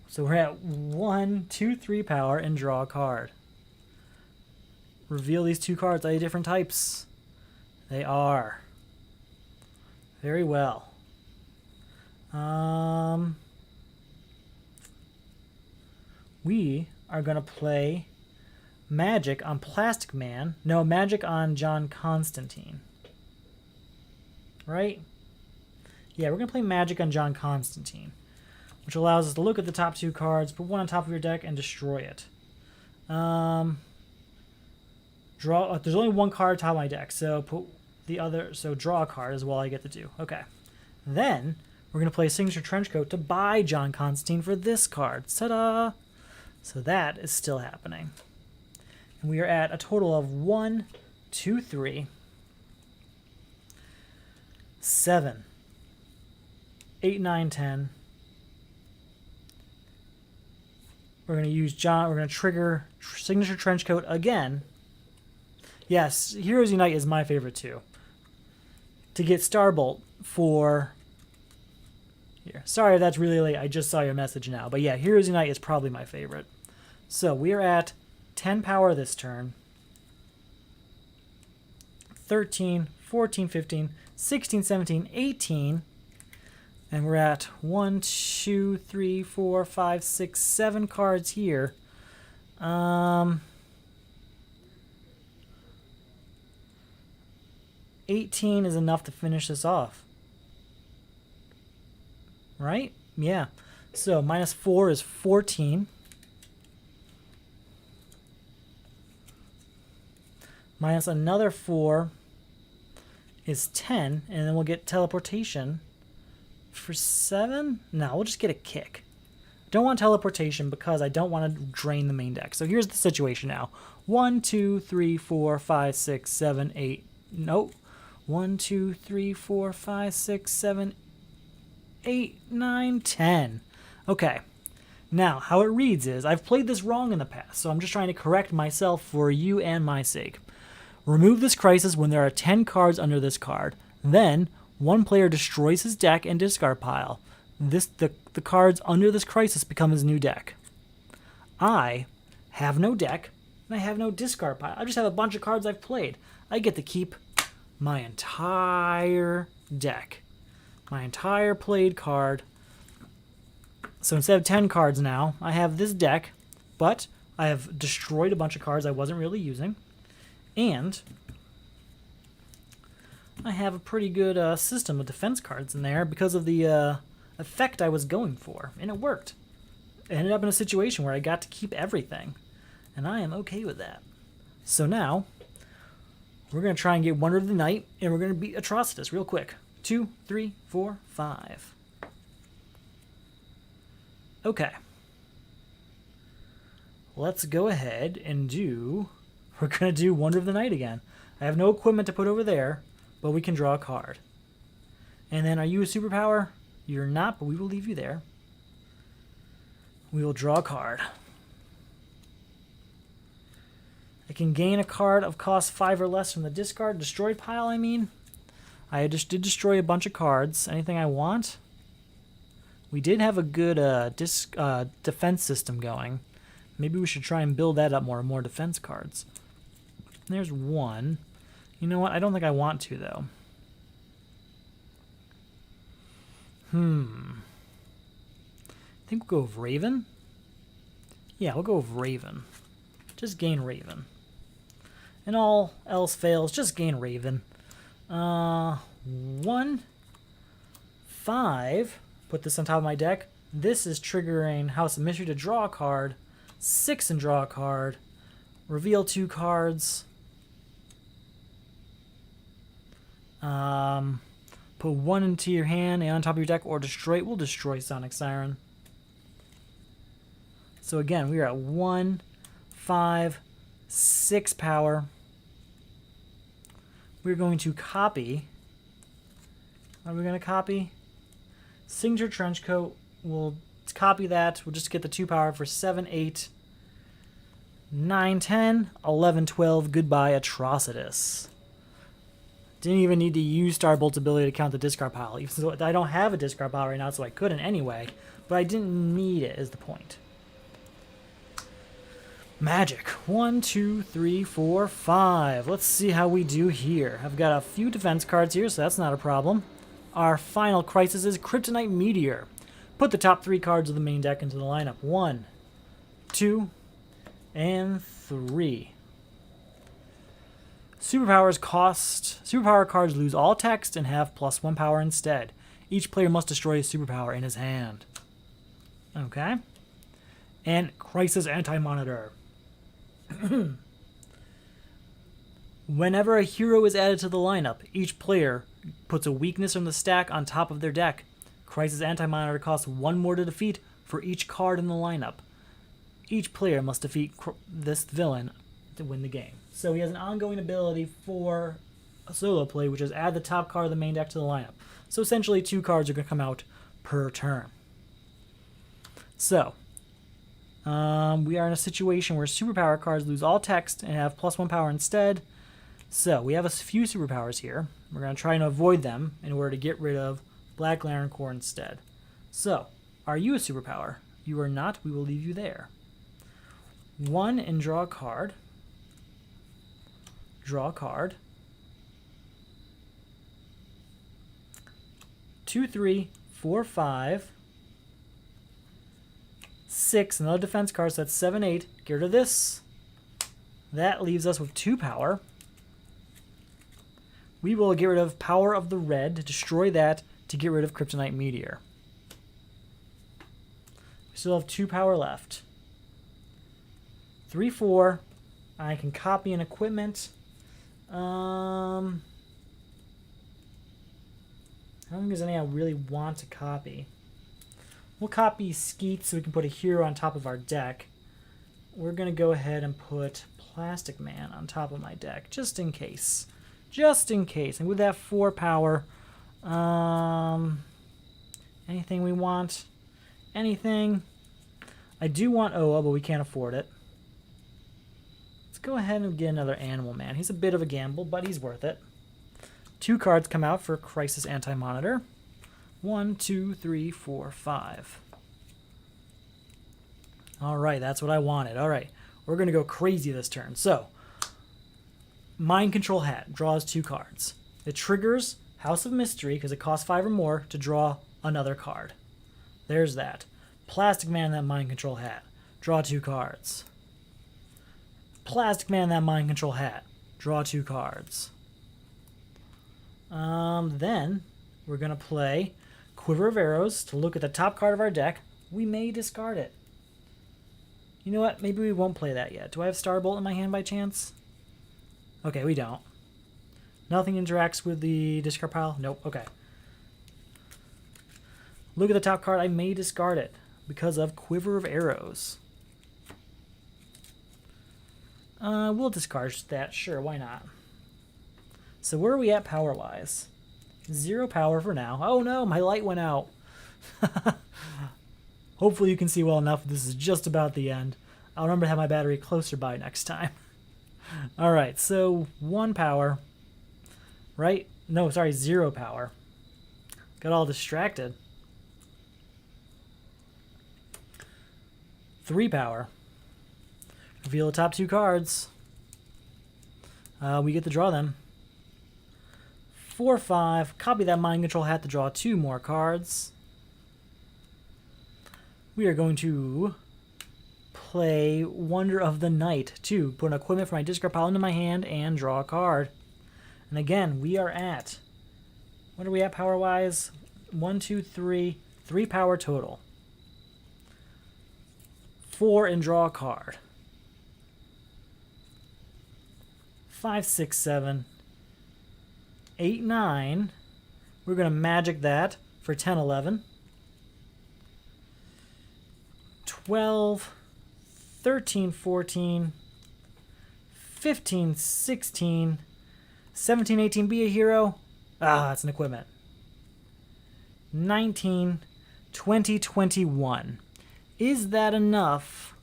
So we're at 1, 2, 3 power and draw a card. Reveal these 2 cards. Are they different types? They are. Very well. We are going to play Magic on Plastic Man. No, Magic on John Constantine. Right? Yeah, we're going to play Magic on John Constantine, which allows us to look at the top 2 cards, put one on top of your deck, and destroy it. Draw. There's only 1 card top of my deck, so put the other. So draw a card is all I get to do. Okay. Then we're going to play Signature Trenchcoat to buy John Constantine for this card. Ta-da! So that is still happening. And we are at a total of 1, 2, 3, 7, 8, 9, 10. We're going to use John. We're going to trigger Signature Trenchcoat again. Yes, Heroes Unite is my favorite too. To get Starbolt for... Here. Sorry if that's really late. I just saw your message now. But yeah, Heroes Unite is probably my favorite. So we are at 10 power this turn. 13, 14, 15, 16, 17, 18. And we're at 1, 2, 3, 4, 5, 6, 7 cards here. 18 is enough to finish this off. Right? Yeah. So -4 is 14. Minus another 4 is 10. And then we'll get teleportation for 7. No, we'll just get a kick. Don't want teleportation because I don't want to drain the main deck. So here's the situation now. 1, 2, 3, 4, 5, 6, 7, 8. Nope. 1, 2, 3, 4, 5, 6, 7, 8, 9, 10. Okay. Now, how it reads is, I've played this wrong in the past, so I'm just trying to correct myself for you and my sake. Remove this crisis when there are 10 cards under this card. Then, one player destroys his deck and discard pile. The cards under this crisis become his new deck. I have no deck, and I have no discard pile. I just have a bunch of cards I've played. I get to keep my entire deck. My entire played card. So instead of 10 cards now, I have this deck, but I have destroyed a bunch of cards I wasn't really using. And I have a pretty good system of defense cards in there because of the effect I was going for. And it worked. I ended up in a situation where I got to keep everything. And I am okay with that. So now, we're going to try and get Wonder of the Night, and we're going to beat Atrocitus real quick. 2, 3, 4, 5. Okay. Let's go ahead and do... We're going to do Wonder of the Night again. I have no equipment to put over there, but we can draw a card. And then, are you a superpower? You're not, but we will leave you there. We will draw a card. I can gain a card of cost 5 or less from the discard. Destroyed pile, I mean. I just did destroy a bunch of cards. Anything I want? We did have a good defense system going. Maybe we should try and build that up more defense cards. There's one. You know what? I don't think I want to, though. I think we'll go with Raven. Yeah, we'll go with Raven. Just gain Raven. And all else fails, just gain Raven. 1, 5. Put this on top of my deck. This is triggering House of Mystery to draw a card. 6 and draw a card. Reveal 2 cards. Put 1 into your hand and on top of your deck or destroy it. We'll destroy Sonic Siren. So again, we are at 1, 5, 6 power. We're going to copy. What are we going to copy? Signature Trenchcoat. We'll copy that. We'll just get the 2 power for 7, 8, 9, 10, 11, 12. Goodbye, Atrocitus. Didn't even need to use Starbolt's ability to count the discard pile. Even though I don't have a discard pile right now, so I couldn't anyway. But I didn't need it, is the point. Magic. 1, 2, 3, 4, 5. Let's see how we do here. I've got a few defense cards here, so that's not a problem. Our final crisis is Kryptonite Meteor. Put the top 3 cards of the main deck into the lineup. 1, 2, and 3. Superpower cards lose all text and have +1 power instead. Each player must destroy a superpower in his hand. Okay. And Crisis Anti-Monitor. Whenever a hero is added to the lineup, each player puts a weakness from the stack on top of their deck. Crisis Anti-Monitor costs 1 more to defeat for each card in the lineup. Each player must defeat this villain to win the game. So he has an ongoing ability for a solo play, which is add the top card of the main deck to the lineup. So essentially 2 cards are going to come out per turn. So, we are in a situation where superpower cards lose all text and have +1 power instead. So, we have a few superpowers here. We're going to try and avoid them in order to get rid of Black Lantern Corps instead. So, are you a superpower? You are not. We will leave you there. 1 and draw a card. Draw a card. 2, 3, 4, 5. 6, another defense card, so that's 7, 8. Get rid of this. That leaves us with 2 power. We will get rid of Power of the Red, destroy that to get rid of Kryptonite Meteor. We still have 2 power left. 3, 4. I can copy an equipment. I don't think there's any I really want to copy. We'll copy Skeet so we can put a hero on top of our deck. We're going to go ahead and put Plastic Man on top of my deck, just in case. Just in case. And with that 4 power, anything we want? Anything? I do want Oa, but we can't afford it. Let's go ahead and get another Animal Man. He's a bit of a gamble, but he's worth it. 2 cards come out for Crisis Anti-Monitor. 1, 2, 3, 4, 5. Alright, that's what I wanted. Alright, we're going to go crazy this turn. So, Mind Control Hat draws 2 cards. It triggers House of Mystery, because it costs 5 or more, to draw another card. There's that. Plastic Man, that Mind Control Hat. Draw 2 cards. Plastic Man, that Mind Control Hat. Draw 2 cards. Then, we're going to play Quiver of Arrows to look at the top card of our deck. We may discard it. You know what? Maybe we won't play that yet. Do I have Starbolt in my hand by chance? Okay, we don't. Nothing interacts with the discard pile? Nope. Okay. Look at the top card. I may discard it because of Quiver of Arrows. We'll discard that. Sure, why not? So where are we at power-wise? 0 power for now. Oh no, my light went out. Hopefully you can see well enough. This is just about the end. I'll remember to have my battery closer by next time. Alright, so 1 power. Right? No, sorry, 0 power. Got all distracted. 3 power. Reveal the top 2 cards. We get to draw them. 4, 5. Copy that Mind Control Hat to draw 2 more cards. We are going to play Wonder of the Night to put an equipment from my discard pile into my hand and draw a card. And again, we are at, what are we at power-wise? 1, 2, 3. 3 power total. 4 and draw a card. 5, 6, 7. 8, 9. We're going to magic that for 10, 11. 12. 13, 14, 15, 16, 17, 18, be a hero. Ah, it's an equipment. 19, 20, 21. Is that enough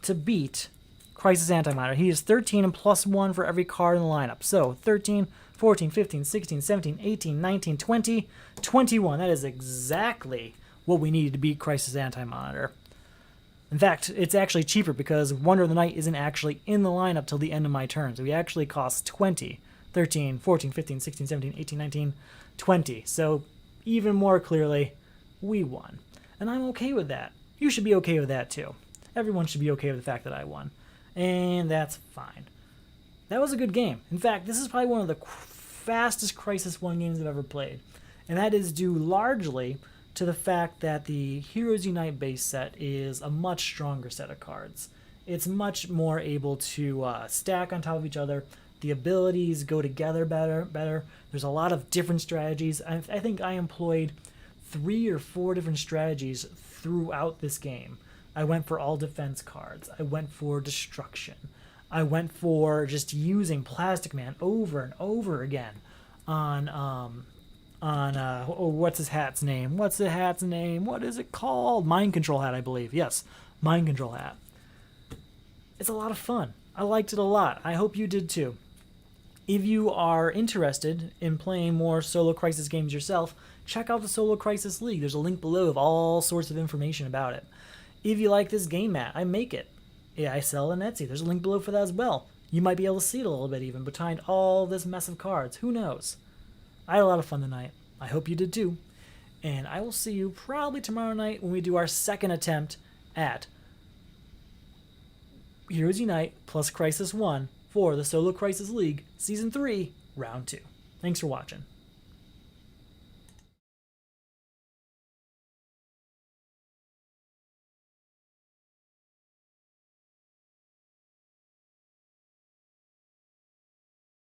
to beat Crisis Antimatter? He is 13 and +1 for every card in the lineup. So 13, 14, 15, 16, 17, 18, 19, 20, 21. That is exactly what we need to beat Crisis Antimatter. In fact, it's actually cheaper because Wonder of the Night isn't actually in the lineup till the end of my turn. So he actually costs 20. 13, 14, 15, 16, 17, 18, 19, 20. So even more clearly, we won. And I'm okay with that. You should be okay with that too. Everyone should be okay with the fact that I won. And that's fine. That was a good game. In fact, this is probably one of the fastest Crisis 1 games I've ever played. And that is due largely to the fact that the Heroes Unite base set is a much stronger set of cards. It's much more able to stack on top of each other. The abilities go together better. There's a lot of different strategies. I think I employed 3 or 4 different strategies throughout this game. I went for all defense cards. I went for destruction. I went for just using Plastic Man over and over again on what's his hat's name? What's the hat's name? What is it called? Mind Control Hat, I believe. Yes, Mind Control Hat. It's a lot of fun. I liked it a lot. I hope you did too. If you are interested in playing more Solo Crisis games yourself, check out the Solo Crisis League. There's a link below of all sorts of information about it. If you like this game mat, I make it. Yeah, I sell it on Etsy. There's a link below for that as well. You might be able to see it a little bit even behind all this mess of cards. Who knows? I had a lot of fun tonight. I hope you did too. And I will see you probably tomorrow night when we do our second attempt at Heroes Unite plus Crisis 1 for the Solo Crisis League Season 3, Round 2. Thanks for watching.